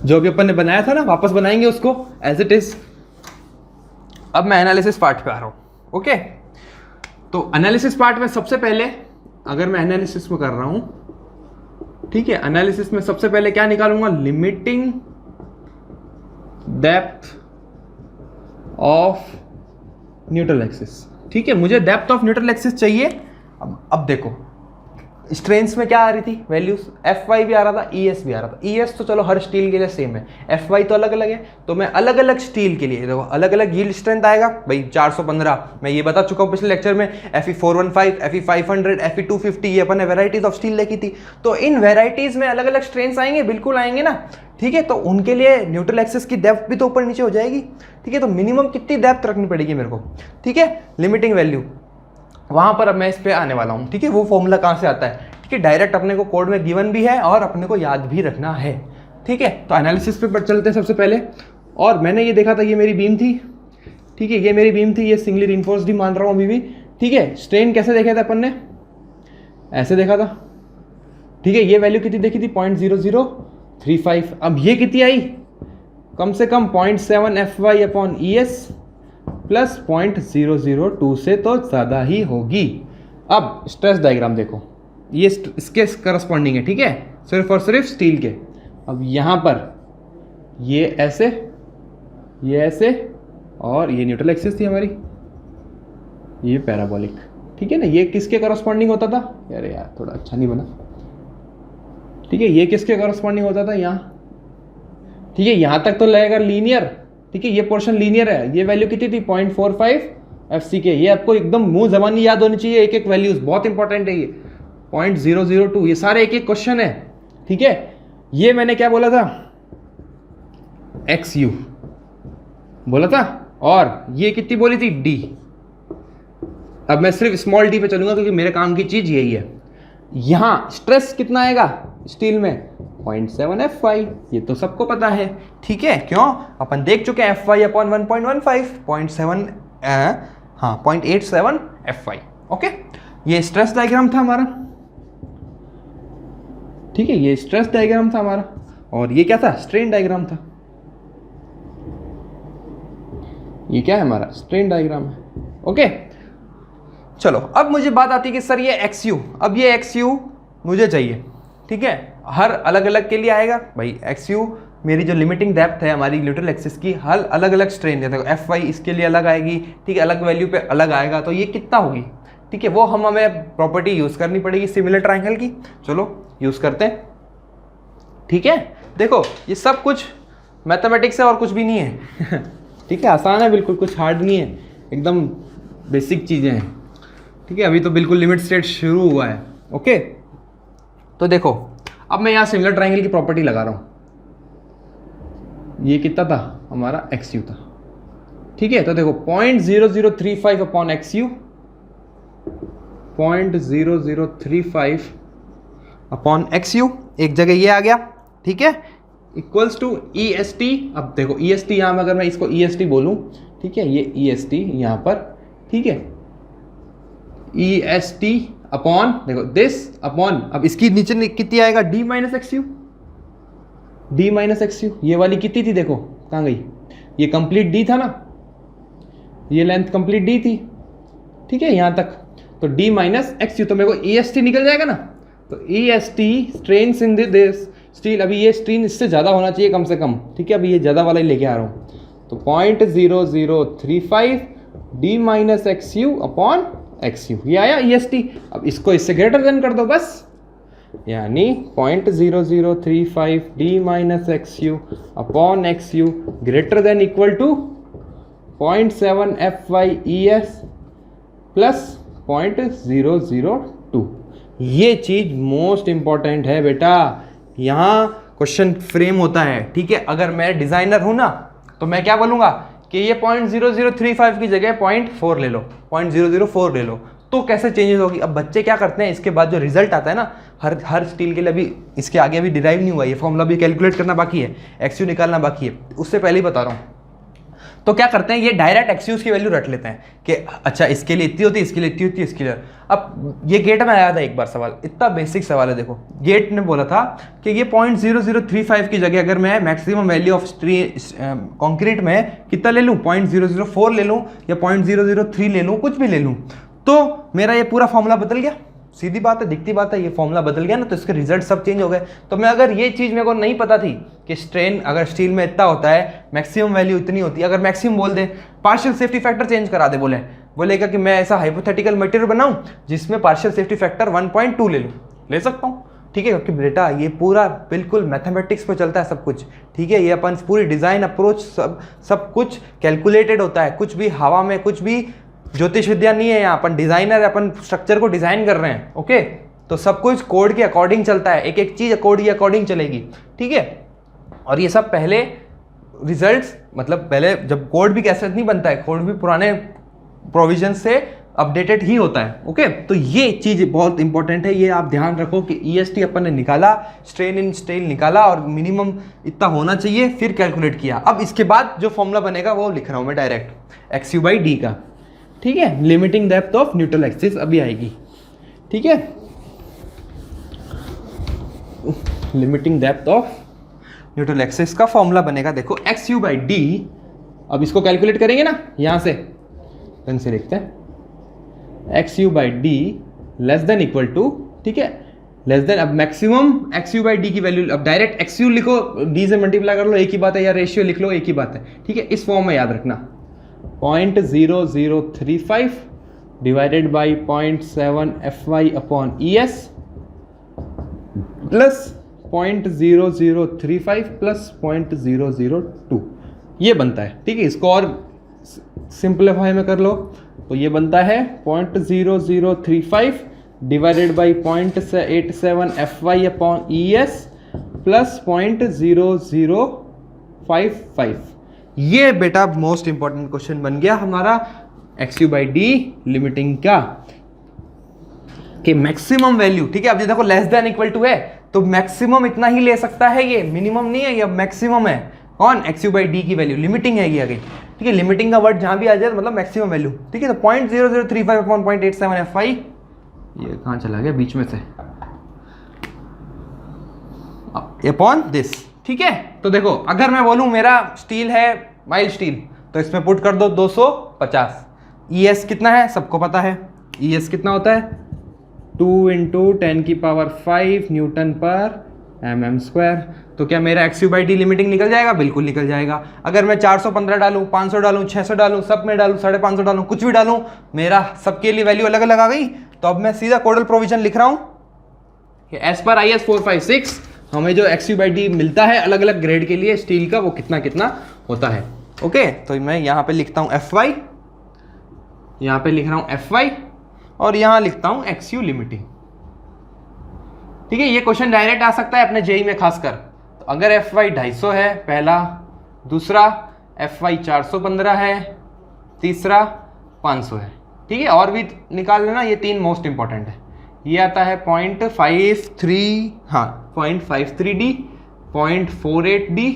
जो भी अपन ने बनाया था ना, वापस बनाएंगे उसको एज इट इज। अब मैं एनालिसिस पार्ट पे आ रहा हूं। ओके, तो एनालिसिस पार्ट में सबसे पहले, अगर मैं एनालिसिस में कर रहा हूं, ठीक है, एनालिसिस में सबसे पहले क्या निकालूंगा? Limiting depth of neutral axis. ठीक है, मुझे डेप्थ ऑफ न्यूट्रल एक्सिस चाहिए। अब देखो स्ट्रेन्स में क्या आ रही थी वैल्यूज? Fy भी आ रहा था, ES भी आ रहा था। ES तो चलो हर स्टील के लिए सेम है, Fy तो अलग अलग है। तो मैं अलग अलग स्टील के लिए देखो अलग अलग यील्ड स्ट्रेंथ आएगा भाई। 415 मैं ये बता चुका हूँ पिछले लेक्चर में, Fe415, Fe500, Fe250, ये अपन ने वेराइटीज ऑफ स्टील देखी थी। तो इन वेराइटीज में अलग अलग स्ट्रेन्स आएंगे, बिल्कुल आएंगे ना। ठीक है, तो उनके लिए न्यूट्रल एक्सिस की डेप्थ भी तो ऊपर नीचे हो जाएगी। ठीक है, तो मिनिमम कितनी डेप्थ रखनी पड़ेगी मेरे को? ठीक है, लिमिटिंग वैल्यू वहां पर अब मैं इस पे आने वाला हूं। ठीक है, वो फॉर्मूला कहां से आता है? ठीक है, डायरेक्ट अपने को कोड में गिवन भी है और अपने को याद भी रखना है। ठीक है, तो एनालिसिस पे चलते हैं सबसे पहले। और मैंने ये देखा था, ये मेरी बीम थी। ठीक है, ये मेरी बीम थी, ये सिंगली रीइंफोर्स्ड ही मान रहा हूं अभी भी। ठीक है, स्ट्रेन कैसे देखा था अपन ने? ऐसे देखा था। ठीक है, ये वैल्यू कितनी देखी थी? 0.0035। अब ये कितनी आई? कम से कम 0.7 Fy अपॉन ES प्लस 0.002 से तो ज़्यादा ही होगी। अब स्ट्रेस डायग्राम देखो, ये इसके करस्पॉन्डिंग है। ठीक है, सिर्फ और सिर्फ स्टील के। अब यहाँ पर ये ऐसे, ये ऐसे, और ये न्यूट्रल एक्सिस थी हमारी, ये पैराबोलिक, ठीक है ना। ये किसके करस्पॉन्डिंग होता था, यार थोड़ा अच्छा नहीं बना, ठीक है। ये किसके करस्पॉन्डिंग होता था, यहाँ, ठीक है। यहाँ तक तो लगेगा लीनियर, ठीक है, ये पोर्शन लीनियर है। ये वैल्यू कितनी थी, 0.45 FCK। ये आपको एकदम मुंह जबानी याद होनी चाहिए, एक एक वैल्यूज बहुत इंपॉर्टेंट है ये। 0.002, ये सारे एक एक क्वेश्चन है, ठीक है। ये मैंने क्या बोला था, XU बोला था, और ये कितनी बोली थी, D। अब मैं सिर्फ स्मॉल d पे चलूंगा क्योंकि मेरे काम की चीज यही है। यहां स्ट्रेस कितना आएगा स्टील में, 0.7 FY, ये तो सबको पता है, ठीक है। क्यों, अपन देख चुके हैं FY अपॉन 1.15, 0.7 हाँ 0.87 FY, ओके। ये स्ट्रेस डायग्राम था हमारा, ठीक है, ये स्ट्रेस डायग्राम था हमारा, और ये क्या था, स्ट्रेन डायग्राम था। ये क्या है हमारा, स्ट्रेन डायग्राम है, ओके। चलो अब मुझे बात आती है कि सर ये XU, अब ये XU मुझे चाहिए, ठीक है। हर अलग अलग के लिए आएगा भाई XU, मेरी जो लिमिटिंग डेप्थ है हमारी न्यूट्रल एक्सिस की, हर अलग अलग स्ट्रेन है। देखो FY इसके लिए अलग आएगी, ठीक है, अलग वैल्यू पे अलग आएगा, तो ये कितना होगी, ठीक है। वो हमें प्रॉपर्टी यूज करनी पड़ेगी सिमिलर ट्रायंगल की। चलो यूज करते हैं, ठीक है। देखो ये सब कुछ मैथमेटिक्स है और कुछ भी नहीं है ठीक है, आसान है बिल्कुल, कुछ हार्ड नहीं है, एकदम बेसिक चीज़ें हैं, ठीक है। अभी तो बिल्कुल लिमिट स्टेट शुरू हुआ है, ओके। तो देखो अब मैं यहाँ सिमिलर ट्रायंगल की प्रॉपर्टी लगा रहा हूँ। ये कितना था हमारा, XU था, ठीक है। तो देखो 0.0035 अपॉन XU, 0.0035 अपॉन XU, एक जगह ये आ गया, ठीक है, इक्वल्स टू EST। अब देखो EST यहाँ में अगर मैं इसको EST बोलूँ, ठीक है, ये EST यहाँ पर, ठीक है, EST अपॉन देखो दिस अपॉन, अब इसकी नीचे कितनी आएगा, D minus XU, D minus XU। ये वाली कितनी थी, देखो कहाँ गई, ये कंप्लीट D था ना, ये लेंथ कंप्लीट D थी, ठीक है, यहाँ तक। तो D माइनस XU, तो मेरे को EST निकल जाएगा ना। तो EST strains in this steel, अभी ये स्ट्रेन इससे ज़्यादा होना चाहिए कम से कम, ठीक है। अभी ये ज़्यादा वाला ही लेके आ रहा हूँ। तो 0.0035 D minus XU upon XU, ये आया EST। अब इसको इससे ग्रेटर देन कर दो बस, यानी 0.0035 D minus XU upon XU greater than equal to 0.7 FY ES plus 0.002। ये चीज मोस्ट इंपॉर्टेंट है बेटा, यहाँ क्वेश्चन फ्रेम होता है, ठीक है। अगर मैं डिजाइनर हूं ना, तो मैं क्या बोलूंगा कि ये 0.0035 की जगह 0.4 ले लो, 0.004 ले लो, तो कैसे चेंजेस होगी। अब बच्चे क्या करते हैं, इसके बाद जो रिजल्ट आता है ना, हर स्टील के लिए, अभी इसके आगे अभी डिराइव नहीं हुआ, ये फॉर्मूला भी कैलकुलेट करना बाकी है, XU निकालना बाकी है, उससे पहले ही बता रहा हूँ। तो क्या करते हैं, ये डायरेक्ट XUs की वैल्यू रट लेते हैं कि अच्छा इसके लिए इतनी होती है, इसके लिए इतनी होती है, इसके लिए। अब ये गेट में आया था एक बार सवाल, इतना बेसिक सवाल है, देखो गेट ने बोला था कि ये 0.0035 की जगह अगर मैं मैक्सिमम वैल्यू ऑफ कंक्रीट में कितना ले लूँ, 0.004 ले लूँ या 0.003 ले लूँ, कुछ भी ले लूँ, तो मेरा ये पूरा फॉर्मूला बदल गया। सीधी बात है, दिखती बात है, ये फॉर्मूला बदल गया ना, तो इसके रिजल्ट सब चेंज हो गए। तो मैं अगर ये चीज़ मेरे को नहीं पता थी कि स्ट्रेन अगर स्टील में इतना होता है, मैक्सिमम वैल्यू इतनी होती है, अगर मैक्सिमम बोल दे, पार्शियल सेफ्टी फैक्टर चेंज करा दे, बोलेगा कि मैं ऐसा हाइपोथेटिकल मटेरियल बनाऊं जिसमें पार्शियल सेफ्टी फैक्टर 1.2 ले सकता हूँ, ठीक है। क्योंकि बेटा ये पूरा बिल्कुल मैथमेटिक्स पे चलता है सब कुछ, ठीक है। ये अपन पूरी डिज़ाइन अप्रोच सब कुछ कैलकुलेटेड होता है, कुछ भी हवा में, कुछ भी ज्योतिष विद्या नहीं है यहाँ, अपन डिजाइनर है, अपन स्ट्रक्चर को डिजाइन कर रहे हैं, ओके। तो सब कुछ कोड के अकॉर्डिंग चलता है, एक एक चीज कोड के अकॉर्डिंग चलेगी, ठीक है। और ये सब पहले रिजल्ट्स, मतलब पहले जब कोड भी कैसे नहीं बनता है, कोड भी पुराने प्रोविजन से अपडेटेड ही होता है, ओके। तो ये चीज बहुत इंपॉर्टेंट है, ये आप ध्यान रखो कि EST अपन ने निकाला, स्ट्रेन इन स्टील निकाला और मिनिमम इतना होना चाहिए, फिर कैलकुलेट किया। अब इसके बाद जो फॉर्मूला बनेगा वो लिख रहा हूं मैं डायरेक्ट, XU/D का, ठीक है। Limiting depth of neutral axis अभी आएगी, ठीक है। Limiting depth of neutral axis का फॉर्मूला बनेगा, देखो XU/D। अब इसको कैलकुलेट करेंगे ना, यहां से पेन से लिखते हैं, XU/D less than equal to, ठीक है, लेस देन, अब maximum x you by D की वैल्यू, अब डायरेक्ट एक्स यू लिखो, डी से मल्टीप्लाई कर लो, एक ही बात है, या रेशियो लिख लो, एक ही बात है, ठीक है। इस फॉर्म में याद रखना 0.0035 divided by 0.7 FY upon ES plus 0.0035 plus 0.002, ये बनता है, ठीक है। इसको और सिंप्लीफाई में कर लो तो ये बनता है 0.0035 divided by 0.87 FY upon ES plus 0.0055। ये बेटा मोस्ट इंपॉर्टेंट क्वेश्चन बन गया हमारा x you by D limiting का, कि मैक्सिमम वैल्यू, ठीक है। अब ये देखो लेस देन इक्वल टू है तो मैक्सिमम इतना ही ले सकता है, ये मिनिमम नहीं है, ये मैक्सिमम है। कौन? एक्स यू बाई डी की वैल्यू, लिमिटिंग है ये आगे, ठीक है। लिमिटिंग का वर्ड जहां भी आ जाए तो मतलब मैक्सिमम वैल्यू, ठीक है। तो 0.0035 अपॉन 0.87 FY, ये कहाँ चला गया बीच में से, अपॉन दिस, ठीक है। तो देखो अगर मैं बोलूं मेरा स्टील है माइल्ड स्टील, तो इसमें पुट कर दो 250। ES कितना है सबको पता है, ES कितना होता है 2 × 10⁵ न्यूटन पर mm²। तो क्या मेरा x you by D limiting निकल जाएगा? बिल्कुल निकल जाएगा। अगर मैं 415 डालूं, 500 डालूं, 600 डालूं, सब में डालूं, 550 डालूं, कुछ भी डालूं, मेरा सबके लिए वैल्यू अलग अलग आ गई। तो अब मैं सीधा कोडल प्रोविजन लिख रहा हूं कि एज पर IS 456 हमें जो एक्स यू बाई डी मिलता है अलग अलग ग्रेड के लिए स्टील का, वो कितना कितना होता है। ओके, तो मैं यहाँ पे लिखता हूँ FY, यहाँ पे लिख रहा हूँ FY, और यहाँ लिखता हूँ एक्स यू लिमिटिंग, ठीक है। ये क्वेश्चन डायरेक्ट आ सकता है अपने जेई में खासकर। तो अगर FY 250 है पहला, दूसरा FY 415 है, तीसरा 500 है, ठीक है। और भी निकाल लेना, ये 3 मोस्ट इंपॉर्टेंट है। ये आता है 0.53, हाँ 0.53D, 0.48D,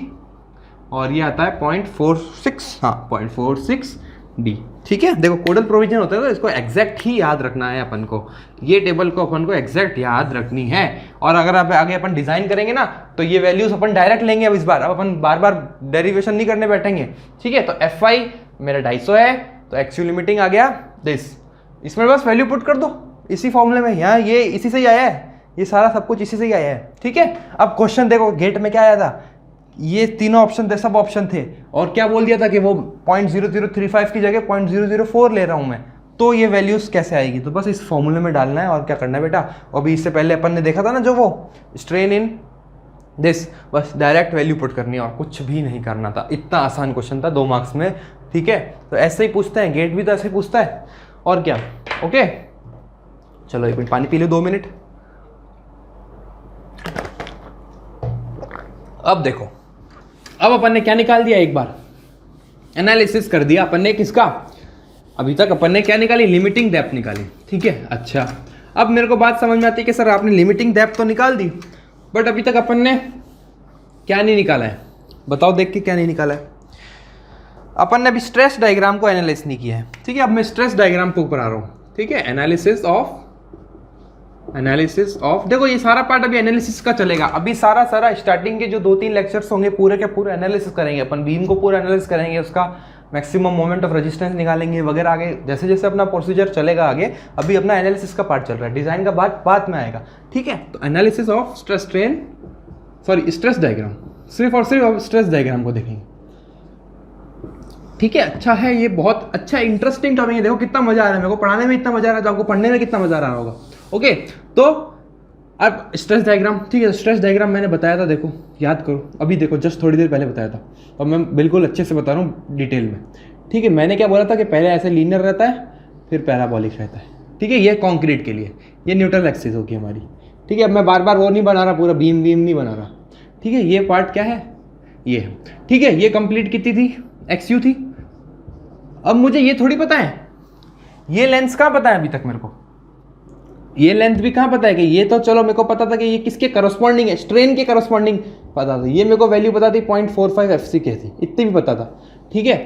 और ये आता है 0.46, हाँ 0.46D, ठीक है। देखो कोडल प्रोविजन होता है तो इसको एग्जैक्ट ही याद रखना है अपन को, ये टेबल को अपन को एग्जैक्ट याद रखनी है। और अगर आप आगे अपन डिजाइन करेंगे ना तो ये वैल्यूज अपन डायरेक्ट लेंगे। अब इस बार अब अपन बार बार डेरिवेशन नहीं करने बैठेंगे, ठीक है। तो FY मेरा 250 है, तो एक्स यू लिमिटिंग आ गया दिस, इसमें बस वैल्यू पुट कर दो इसी फॉर्मूले में, यहाँ ये इसी से ही आया है, ये सारा सब कुछ इसी से ही आया है, ठीक है। अब क्वेश्चन देखो गेट में क्या आया था, ये तीनों ऑप्शन थे, सब ऑप्शन थे, और क्या बोल दिया था कि वो 0.0035 की जगह 0.004 ले रहा हूं मैं, तो ये वैल्यूज कैसे आएगी? तो बस इस फॉर्मूले में डालना है, और क्या करना है बेटा। अभी इससे पहले अपन ने देखा था ना जो वो स्ट्रेन इन दिस, बस डायरेक्ट वैल्यू पुट करनी है और कुछ भी नहीं करना था। इतना आसान क्वेश्चन था 2 मार्क्स में, ठीक है। तो ऐसे ही पूछते हैं, गेट भी तो ऐसे ही पूछता है, और क्या। ओके चलो 1 मिनट पानी पी लो, 2 मिनट। अब देखो, अब अपन ने क्या निकाल दिया, एक बार एनालिसिस कर दिया अपन ने किसका, अभी तक अपन ने क्या निकाली, लिमिटिंग डेप्थ निकाली, ठीक है। अच्छा, अब मेरे को बात समझ में आती है कि सर आपने लिमिटिंग डेप्थ तो निकाल दी, बट अभी तक अपन ने क्या नहीं निकाला है, बताओ देख के क्या नहीं निकाला है। अपन ने अभी स्ट्रेस डायग्राम को एनालाइज नहीं किया है, ठीक है। अब मैं स्ट्रेस डायग्राम के ऊपर आ रहा हूँ, ठीक है। एनालिसिस ऑफ, देखो ये सारा पार्ट अभी एनालिसिस का चलेगा। अभी सारा स्टार्टिंग के जो 2-3 लेक्चर्स होंगे पूरे के पूरे एनालिसिस करेंगे अपन, बीम को पूरा एनालिसिस करेंगे, उसका मैक्सिमम मोमेंट ऑफ रेजिस्टेंस निकालेंगे वगैरह। आगे जैसे जैसे अपना प्रोसीजर चलेगा आगे, अभी अपना एनालिसिस का पार्ट चल रहा है, डिजाइन का बाद में आएगा, ठीक है। तो एनालिसिस ऑफ स्ट्रेस डायग्राम, सिर्फ और सिर्फ स्ट्रेस डायग्राम को देखेंगे, ठीक है। अच्छा है, ये बहुत अच्छा इंटरेस्टिंग टॉपिक है। देखो कितना मजा आ रहा है, मेरे को पढ़ाने में इतना मजा आ रहा है, तो आपको पढ़ने में कितना मजा आ रहा होगा। ओके, तो अब स्ट्रेस डायग्राम, ठीक है। स्ट्रेस डायग्राम मैंने बताया था, देखो याद करो, अभी देखो जस्ट थोड़ी देर पहले बताया था, और मैं बिल्कुल अच्छे से बता रहा हूँ डिटेल में, ठीक है। मैंने क्या बोला था कि पहले ऐसे लीनियर रहता है, फिर पैराबोलिक रहता है, ठीक है। ये कॉन्क्रीट के लिए, ये न्यूट्रल एक्सिस होगी हमारी, ठीक है। अब मैं बार बार वो नहीं बना रहा, पूरा बीम नहीं बना रहा, ठीक है। ये पार्ट क्या है, ये है, ठीक है। ये कंप्लीट कितनी थी, XU थी। अब मुझे ये थोड़ी पता है, ये लेंथ कहाँ पता है अभी तक मेरे को, ये लेंथ भी कहाँ पता है कि ये तो चलो मेरे को पता था कि ये किसके करस्पॉन्डिंग है, स्ट्रेन के करस्पॉन्डिंग पता था, ये मेरे को वैल्यू पता थी 0.45 FC के थी, इतनी भी पता था, ठीक है।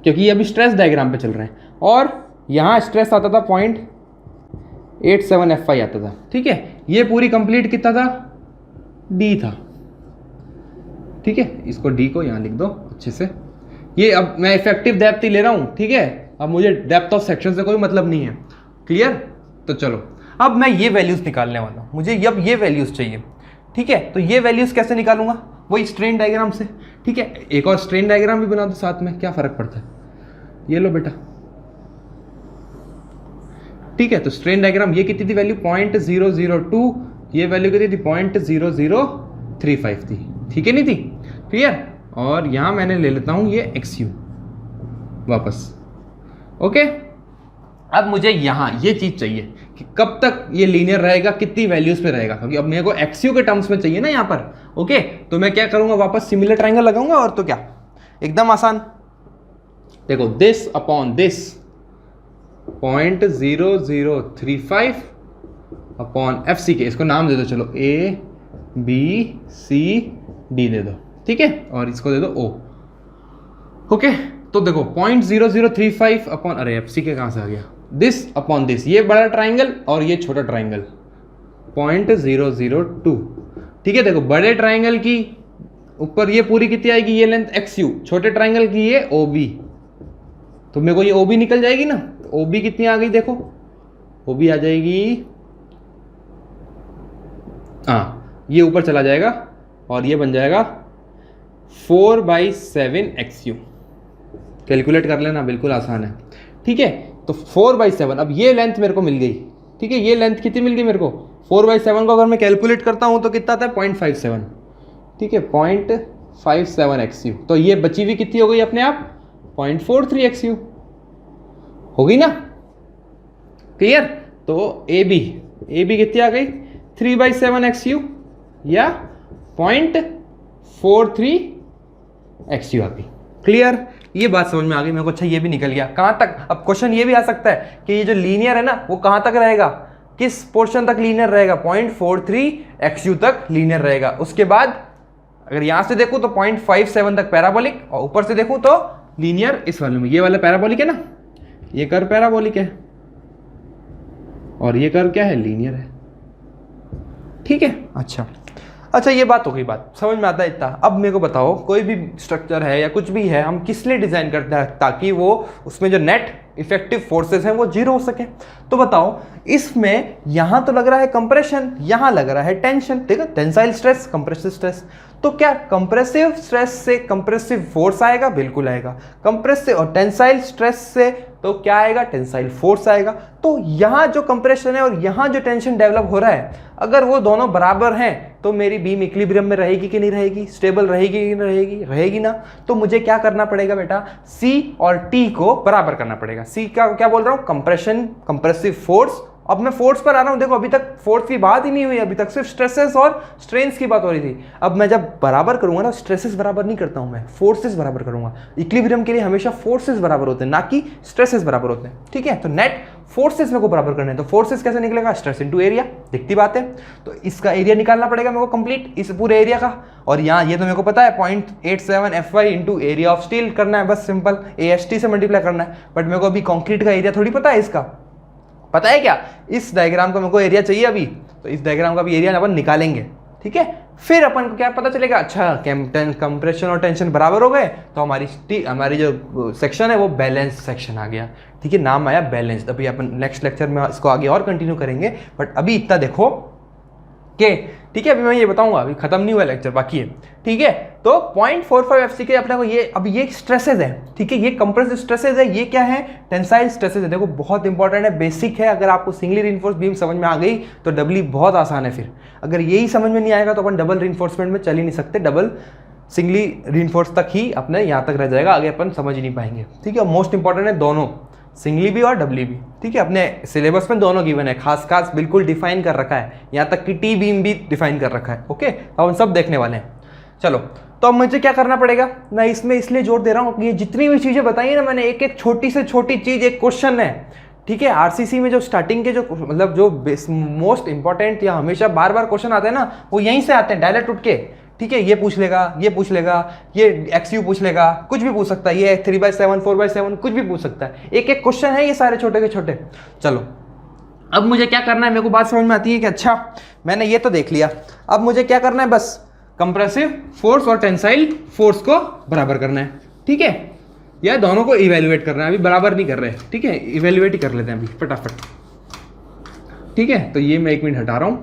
क्योंकि ये अभी स्ट्रेस डायग्राम पे चल रहे हैं, और यहाँ स्ट्रेस आता था 0.87 FY आता था, ठीक है। ये पूरी कंप्लीट कितना था, D था, ठीक है। इसको D को यहाँ लिख दो अच्छे से। ये अब मैं इफेक्टिव डेप्थ ही ले रहा हूँ, ठीक है। अब मुझे डेप्थ ऑफ सेक्शन से कोई मतलब नहीं है, क्लियर। तो चलो अब मैं ये वैल्यूज़ निकालने वाला हूँ, मुझे अब ये वैल्यूज़ चाहिए, ठीक है। तो ये वैल्यूज़ कैसे निकालूंगा, वही स्ट्रेन डायग्राम से, ठीक है। एक और स्ट्रेन डायग्राम भी बना दो साथ में, क्या फ़र्क पड़ता है, ये लो बेटा, ठीक है। तो स्ट्रेन डायग्राम, ये कितनी थी वैल्यू 0.002, ये वैल्यू कितनी थी 0.0035 थी, ठीक है, नहीं थी, क्लियर। और यहां मैंने ले लेता हूं ये XU वापस, ओके। अब मुझे यहां ये चीज चाहिए कि कब तक ये लीनियर रहेगा, कितनी वैल्यूज पे रहेगा, क्योंकि अब मेरे को XU के टर्म्स में चाहिए ना यहाँ पर, ओके। तो मैं क्या करूंगा, वापस सिमिलर ट्रायंगल लगाऊंगा, और तो क्या, एकदम आसान। देखो this upon this 0.0035 upon FC के, इसको नाम दे दो, चलो ABCD दे दो, ठीक है, और इसको दे दो O, ओके। तो देखो 0.0035 अपॉन, अरे FC के कहां से आ गया, दिस अपॉन दिस, ये बड़ा ट्राइंगल और ये छोटा ट्राइंगल 0.002, ठीक है। देखो बड़े ट्राइंगल की ऊपर ये पूरी कितनी आएगी, ये लेंथ XU, छोटे ट्राइंगल की ये OB, तो मेरे को ये OB निकल जाएगी ना। तो OB कितनी आ गई, देखो OB आ जाएगी, हाँ ये ऊपर चला जाएगा और ये बन जाएगा 4/7 XU, कैलकुलेट कर लेना, बिल्कुल आसान है, ठीक है। तो 4/7, अब ये लेंथ मेरे को मिल गई, ठीक है। ये लेंथ कितनी मिल गई मेरे को, 4/7 को अगर मैं कैलकुलेट करता हूं तो कितना आता है 0.57, ठीक है, 0.57 XU। तो ये बची हुई कितनी हो गई अपने आप 0.43 XU हो गई ना, क्लियर। तो AB कितनी आ गई 3/7 XU या 0.43 XU आ गई, क्लियर। ये बात समझ में आ गई मेरे को, अच्छा ये भी निकल गया, कहां तक। अब क्वेश्चन ये भी आ सकता है कि ये जो लीनियर है ना वो कहां तक रहेगा, किस पोर्शन तक लीनियर रहेगा, 0.43 XU तक लीनियर रहेगा। उसके बाद अगर यहां से देखूं तो 0.57 तक पैराबोलिक, और ऊपर से देखूं तो लीनियर इस वाले में, ये वाला पैराबोलिक है ना, ये कर्व पैराबोलिक है और ये कर्व क्या है, लीनियर है, ठीक है। अच्छा ये बात हो गई, बात समझ में आता है इतना। अब मेरे को बताओ, कोई भी स्ट्रक्चर है या कुछ भी है, हम किस लिए डिजाइन करते हैं, ताकि वो उसमें जो नेट इफेक्टिव फोर्सेस हैं वो जीरो हो सके। तो बताओ, इसमें यहां तो लग रहा है कंप्रेशन, यहां लग रहा है टेंशन, देखो टेंसाइल स्ट्रेस, कंप्रेसिव स्ट्रेस। तो क्या कंप्रेसिव स्ट्रेस से कंप्रेसिव फोर्स आएगा, बिल्कुल आएगा। कंप्रेसिव और टेंसाइल स्ट्रेस से तो क्या आएगा, टेंसाइल फोर्स आएगा। तो यहां जो कंप्रेशन है और यहां जो टेंशन डेवलप हो रहा है, अगर वो दोनों बराबर हैं तो मेरी बीम इक्विलिब्रियम में रहेगी कि नहीं रहेगी, स्टेबल रहेगी कि नहीं रहेगी, रहेगी ना। तो मुझे क्या करना पड़ेगा बेटा, C और T को बराबर करना पड़ेगा। C का क्या बोल रहा हूं, कंप्रेशन, कंप्रेसिव फोर्स। अब मैं फोर्स पर आ रहा हूं, देखो अभी तक फोर्स की बात ही नहीं हुई, अभी तक सिर्फ स्ट्रेसेस और स्ट्रेन्स की बात हो रही थी। अब मैं जब बराबर करूंगा ना, स्ट्रेसेस बराबर नहीं करता हूं मैं, फोर्सेस बराबर करूंगा। इक्विलिब्रियम के लिए हमेशा फोर्सेस बराबर होते हैं, ना कि स्ट्रेसेस बराबर होते हैं, ठीक है। तो नेट फोर्सेस मेरे को बराबर करने हैं, तो फोर्सेस कैसे निकलेगा, स्ट्रेस इनटू एरिया, दिखती बात है। तो इसका एरिया निकालना पड़ेगा मेरे को कंप्लीट, इस पूरे एरिया का। और यहाँ ये तो मेरे को पता है 0.87 FY into area of steel करना है, बस सिंपल AST से मल्टीप्लाई करना है। बट मेरे को अभी कंक्रीट का एरिया थोड़ी पता है, इसका पता है क्या, इस डायग्राम का मेरे को एरिया चाहिए अभी, तो इस डायग्राम का भी एरिया अपन निकालेंगे, ठीक है। फिर अपन को क्या पता चलेगा, अच्छा कंप्रेशन और टेंशन बराबर हो गए तो हमारी जो सेक्शन है वो बैलेंस सेक्शन आ गया, ठीक है, नाम आया बैलेंस। अभी अपन नेक्स्ट लेक्चर में इसको आगे और कंटिन्यू करेंगे, बट अभी इतना देखो के, ठीक है। अभी मैं ये बताऊंगा, अभी खत्म नहीं हुआ लेक्चर, बाकी है, ठीक है। तो 0.45 FC के अपने को ये, अब ये स्ट्रेसेस है, ठीक है, ये कंप्रेसिव स्ट्रेसेस है, ये क्या है, टेंसाइल स्ट्रेसेस है। देखो बहुत इंपॉर्टेंट है, बेसिक है। अगर आपको सिंगली रिइंफोर्स बीम समझ में आ गई तो डबली बहुत आसान है। फिर अगर यही समझ में नहीं आएगा तो अपन डबल रिइंफोर्समेंट में चल ही नहीं सकते, डबल सिंगली रिइंफोर्स तक ही अपने यहाँ तक रह जाएगा, आगे अपन समझ ही नहीं पाएंगे, ठीक है। मोस्ट इंपॉर्टेंट है दोनों, सिंगली भी और डबली भी, ठीक है। अपने सिलेबस में दोनों गिवन है, खास बिल्कुल डिफाइन कर रखा है, यहाँ तक कि टी बीम भी डिफाइन कर रखा है, ओके। तो हम सब देखने वाले हैं। चलो, तो अब मुझे क्या करना पड़ेगा, मैं इसमें इसलिए जोर दे रहा हूँ कि ये जितनी भी चीज़ें बताई है ना मैंने, एक एक छोटी से छोटी चीज़ एक क्वेश्चन है, ठीक है। RCC में जो स्टार्टिंग के जो मतलब जो मोस्ट इंपॉर्टेंट या हमेशा बार बार क्वेश्चन आते हैं ना, वो यहीं से आते हैं डायरेक्ट उठ के, ठीक है। ये पूछ लेगा, ये पूछ लेगा, ये XU पूछ लेगा, कुछ भी पूछ सकता है, ये 3/7 4/7 कुछ भी पूछ सकता है। एक एक क्वेश्चन है ये सारे छोटे के छोटे। चलो, अब मुझे क्या करना है, मेरे को बात समझ में आती है कि अच्छा मैंने ये तो देख लिया, अब मुझे क्या करना है, बस कंप्रेसिव फोर्स और टेंसाइल फोर्स को बराबर करना है, ठीक है, या दोनों को इवेल्युएट करना है। अभी बराबर नहीं कर रहे, ठीक है, इवेल्युएट ही कर लेते हैं अभी फटाफट। ठीक है, तो ये मैं 1 मिनट हटा रहा हूँ।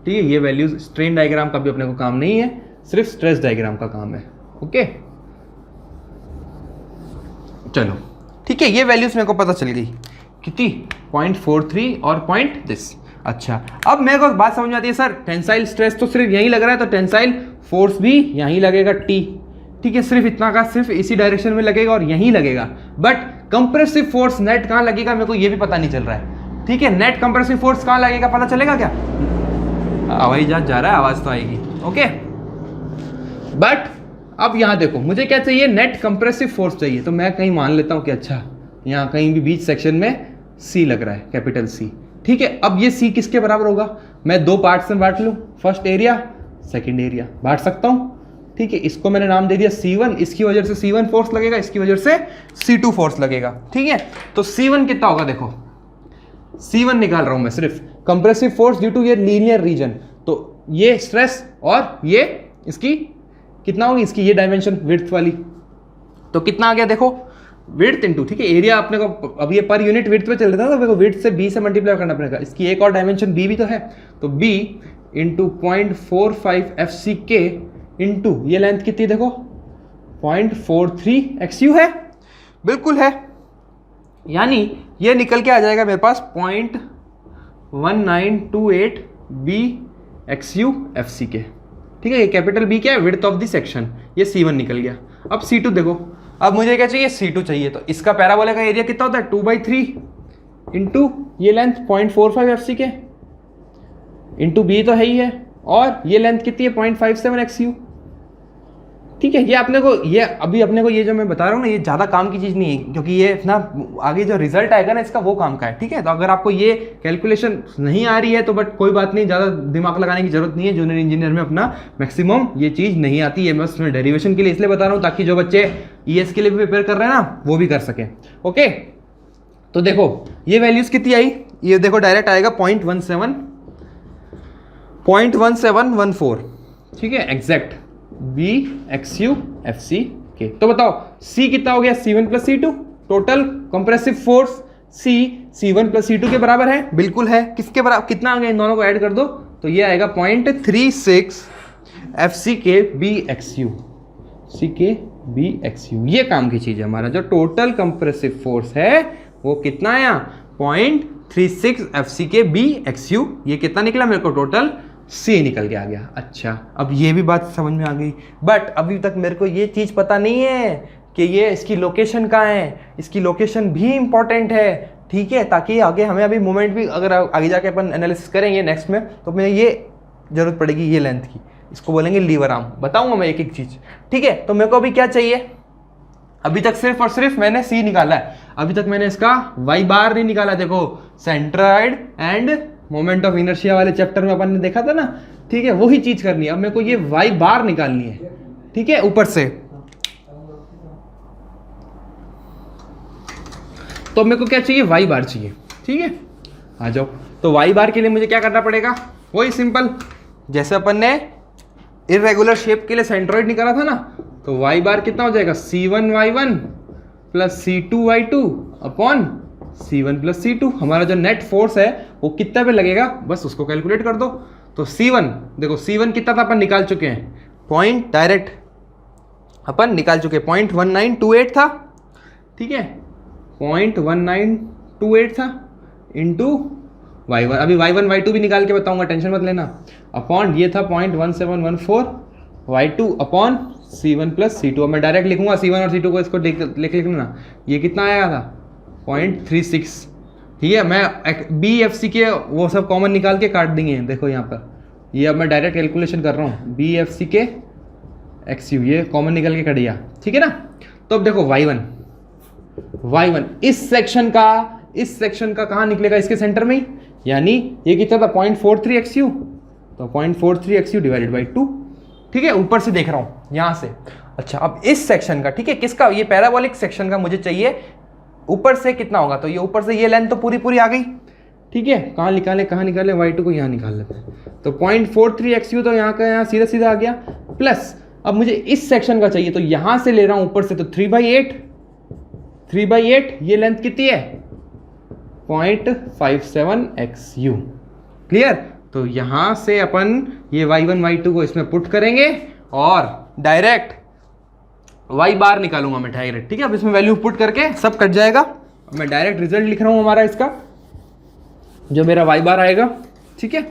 ठीक है, ये वैल्यूज स्ट्रेन डायग्राम का भी अपने को काम नहीं है, सिर्फ स्ट्रेस डायग्राम का काम है। ओके चलो ठीक है, ये वैल्यूज मेरे को पता चल गई कितनी 0.43 और पॉइंट दिस। अच्छा अब मेरे को बात समझ में आती है, सर टेंसाइल स्ट्रेस तो सिर्फ यहीं लग रहा है, तो टेंसाइल फोर्स भी यहीं लगेगा T। ठीक है, सिर्फ इतना का सिर्फ इसी डायरेक्शन में लगेगा और यहीं लगेगा, बट कंप्रेसिव फोर्स नेट कहाँ लगेगा मेरे को ये भी पता नहीं चल रहा है। ठीक है, नेट कंप्रेसिव फोर्स कहाँ लगेगा पता चलेगा क्या? हवाई जहाज जा रहा है, आवाज तो आएगी। ओके बट अब यहाँ देखो, मुझे क्या चाहिए, नेट कंप्रेसिव फोर्स चाहिए। तो मैं कहीं मान लेता हूँ कि अच्छा यहाँ कहीं भी बीच सेक्शन में C लग रहा है, कैपिटल C। ठीक है, अब ये C किसके बराबर होगा? मैं 2 पार्ट्स में बांट लूँ, फर्स्ट एरिया सेकंड एरिया बांट सकता हूँ। ठीक है, इसको मैंने नाम दे दिया C1, इसकी वजह से C1 फोर्स लगेगा, इसकी वजह से C2 फोर्स लगेगा। ठीक है, तो C1 कितना होगा, देखो C1 निकाल रहा हूं मैं, सिर्फ कंप्रेसिव फोर्स ड्यू टू ये लीनियर रीजन, तो ये स्ट्रेस और ये इसकी कितना होगी, इसकी ये डायमेंशन विड्थ वाली, तो कितना आ गया देखो, विड्थ इनटू, ठीक है एरिया अपने को, अब ये पर यूनिट विड्थ पे चल रहा था, तो विड्थ से b से मल्टीप्लाई करना पड़ेगा, इसकी एक और डायमेंशन b भी तो है, तो b इंटू 0.45 FCK इंटू ये लेंथ कितनी देखो 0.43 XU है, बिल्कुल है, यानी ये निकल के आ जाएगा मेरे पास 0.1928 B XU FCK। ठीक है, ये कैपिटल B क्या है, विड्थ ऑफ द सेक्शन, ये C1 निकल गया। अब C2 देखो, अब मुझे क्या चाहिए, C2 चाहिए, तो इसका पैराबोला का एरिया कितना होता है 2/3 इंटू ये लेंथ 0.45 FCK इंटू B तो है ही है, और ये लेंथ कितनी है 0.57 XU। ठीक है, ये अपने को, ये अभी अपने को ये जो मैं बता रहा हूँ ना, ये ज़्यादा काम की चीज़ नहीं है, क्योंकि ये ना आगे जो रिजल्ट आएगा ना इसका वो काम का है। ठीक है, तो अगर आपको ये कैलकुलेशन नहीं आ रही है तो बट कोई बात नहीं, ज़्यादा दिमाग लगाने की जरूरत नहीं है, जूनियर इंजीनियर में अपना मैक्सिमम ये चीज़ नहीं आती है, बस मैं डेरिवेशन के लिए इसलिए बता रहा हूँ ताकि जो बच्चे ES के लिए भी प्रिपेयर कर रहे हैं ना वो भी कर सकें। ओके, तो देखो ये वैल्यूज़ कितनी आई, ये देखो डायरेक्ट आएगा 0.1714। ठीक है, एग्जैक्ट B XU FCK। तो बताओ C कितना हो गया, C1 plus C2, total compressive force C1 plus C2 के बराबर है, बिल्कुल है। किसके बराबर, कितना आ गया, इन दोनों को ऐड कर दो तो ये आएगा 0.36 FCK B XU। ये काम की चीज है, हमारा जो टोटल कंप्रेसिव फोर्स है वो कितना आया 0.36 FCK B XU। ये कितना निकला मेरे को, टोटल C निकल के आ गया। अच्छा, अब ये भी बात समझ में आ गई, बट अभी तक मेरे को ये चीज़ पता नहीं है कि ये इसकी लोकेशन कहाँ है, इसकी लोकेशन भी इंपॉर्टेंट है। ठीक है, ताकि आगे हमें अभी मोमेंट भी अगर आगे जाके अपन एनालिसिस करेंगे नेक्स्ट में, तो हमें ये जरूरत पड़ेगी ये लेंथ की, इसको बोलेंगे लीवर आर्म। बताऊंगा मैं एक एक चीज़। ठीक है, तो मेरे को अभी क्या चाहिए, अभी तक सिर्फ और सिर्फ मैंने C निकाला है, अभी तक मैंने इसका Y बार नहीं निकाला। देखो centroid end moment of inertia वाले चैप्टर में अपन ने देखा था ना, ठीक है, वही चीज करनी है। अब मेरे को ये Y बार निकालनी है, ठीक है, ऊपर से। तो मेरे को क्या चाहिए, Y बार चाहिए। ठीक है, आ जाओ। तो Y बार के लिए मुझे क्या करना पड़ेगा, वही सिंपल, जैसे अपन ने इरेगुलर शेप के लिए सेंट्रॉइड निकाला था ना, तो Y बार कितना हो जाएगा C1Y1 plus C2Y2 upon C1 plus C2। हमारा जो नेट फोर्स है वो कितना पे लगेगा, बस उसको कैलकुलेट कर दो। तो C1 देखो, C1 कितना था अपन निकाल चुके हैं, पॉइंट डायरेक्ट अपन निकाल चुके हैं 0.1928 था। ठीक है, 0.1928 था इंटू Y1, अभी Y1 Y2 भी निकाल के बताऊंगा, टेंशन मत लेना। अपॉन ये था 0.1714 Y2 upon C1 plus C2। अब मैं डायरेक्ट लिखूंगा C1 और C2 को, इसको लिख लेना, ये कितना आया था 0.36। ठीक है, मैं B FC के वो सब कॉमन निकाल के काट देंगे, देखो यहाँ पर, ये अब मैं डायरेक्ट कैलकुलेशन कर रहा हूँ, B FC के XU ये कॉमन निकल के कट गया। ठीक है ना, तो अब देखो Y1 इस सेक्शन का कहाँ निकलेगा, इसके सेंटर में ही, यानी ये कितना था 0.43 XU, तो 0.43 XU डिवाइडेड बाई 2। ठीक है, ऊपर से देख रहा हूँ यहाँ से। अच्छा, अब इस सेक्शन का, ठीक है, किसका, ये पैराबोलिक सेक्शन का मुझे चाहिए, ऊपर से कितना होगा, तो ये ऊपर से ये लेंथ तो पूरी आ गई। ठीक है, कहाँ निकाले Y2 को यहाँ निकाल लेते हैं, तो 0.43 XU तो यहाँ का यहाँ सीधा आ गया, प्लस अब मुझे इस सेक्शन का चाहिए, तो यहाँ से ले रहा हूँ ऊपर से, तो 3/8 ये लेंथ कितनी है 0.57XU। क्लियर? तो यहाँ से अपन ये y1 y2 को इसमें पुट करेंगे और डायरेक्ट y बार निकालूंगा मैं डायरेक्ट। ठीक है, अब इसमें वैल्यू पुट करके सब कट जाएगा। मैं डायरेक्ट रिजल्ट लिख रहा हूँ हमारा इसका, जो मेरा y बार आएगा। ठीक है,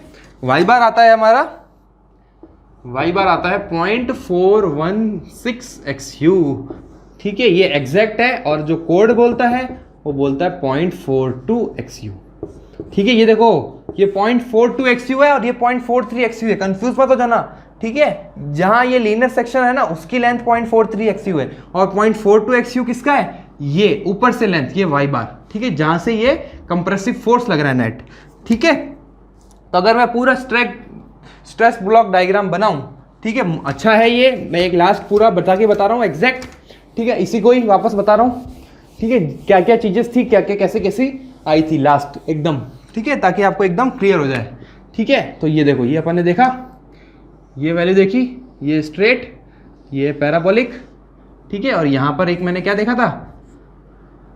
y बार आता है हमारा, y बार आता है 0.416XU। ठीक है, ये एग्जैक्ट है और जो कोड बोलता है वो बोलता है 0.42XU। ठीक है, ये देखो ये 0.42XU है और ये 0.43XU है, कंफ्यूज मत हो जाना। ठीक है, जहां ये लीनियर सेक्शन है ना उसकी लेंथ 0.43XU है और 0.42XU किसका है? ये ऊपर से लेंथ, ये y बार। ठीक है, जहां से ये कंप्रेसिव फोर्स लग रहा है नेट। ठीक है, तो अगर मैं पूरा स्ट्रेस ब्लॉक डायग्राम बनाऊं, ठीक है, अच्छा है ये, मैं एक लास्ट पूरा बता रहा हूँ एग्जैक्ट। ठीक है, इसी को ही वापस बता रहा हूँ। ठीक है, क्या क्या चीजें थी, क्या क्या कैसे कैसे आई थी लास्ट एकदम। ठीक है, ताकि आपको एकदम क्लियर हो जाए। ठीक है, तो ये देखो, ये अपन ने देखा, ये वैल्यू देखी, ये स्ट्रेट, ये पैराबोलिक। ठीक है, और यहाँ पर एक मैंने क्या देखा था,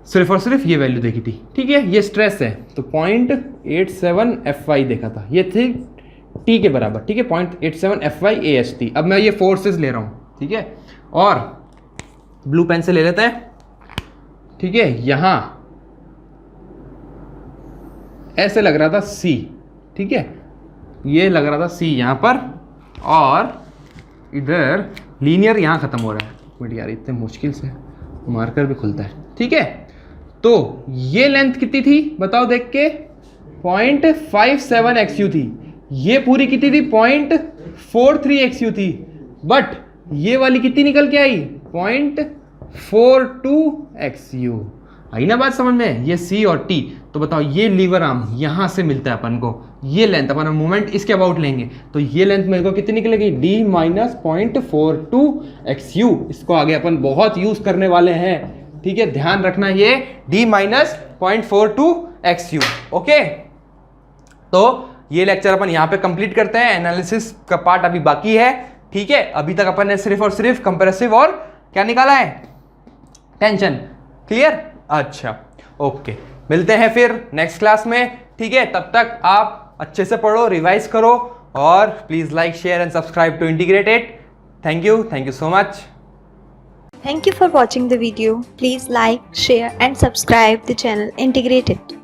सिर्फ और सिर्फ ये वैल्यू देखी थी। ठीक है, ये स्ट्रेस है तो 0.87 FY देखा था, ये थी T के बराबर। ठीक है, 0.87 FY AHT। अब मैं ये फोर्सेस ले रहा हूँ। ठीक है, और ब्लू पेन से ले लेते हैं। ठीक है, यहां ऐसे लग रहा था C। ठीक है, ये लग रहा था C यहां पर, और इधर लीनियर यहां खत्म हो रहा है। बट यार इतने मुश्किल से मार्कर भी खुलता है। ठीक है, तो ये लेंथ कितनी थी बताओ देख के, 0.57XU थी। ये पूरी कितनी थी? 0.43XU थी। बट ये वाली कितनी निकल के आई? 0.42XU। आई ना बात समझ में? ये C और T। तो बताओ ये लीवर आर्म यहां से मिलता है अपन को, ये लेंथ अपन मूवमेंट इसके अबाउट लेंगे तो ये लेंथ मेरे को कितनी निकलेगी? D minus 0.42XU। इसको आगे अपन बहुत यूज करने वाले हैं। ठीक है, ध्यान रखना ये D माइनस 0.42XU। ओके, तो ये लेक्चर अपन यहाँ पे कंप्लीट करते हैं। एनालिसिस का पार्ट अभी बाकी है। ठीक है, अभी तक अपन ने सिर्फ और सिर्फ कंप्रेसिव और क्या निकाला है? टेंशन। क्लियर? अच्छा, ओके, मिलते हैं फिर नेक्स्ट क्लास में। ठीक है, तब तक आप अच्छे से पढ़ो, रिवाइज करो, और please like, share and subscribe to Integrated. Thank you so much. Thank you for watching the video. Please like, share and subscribe the channel Integrated.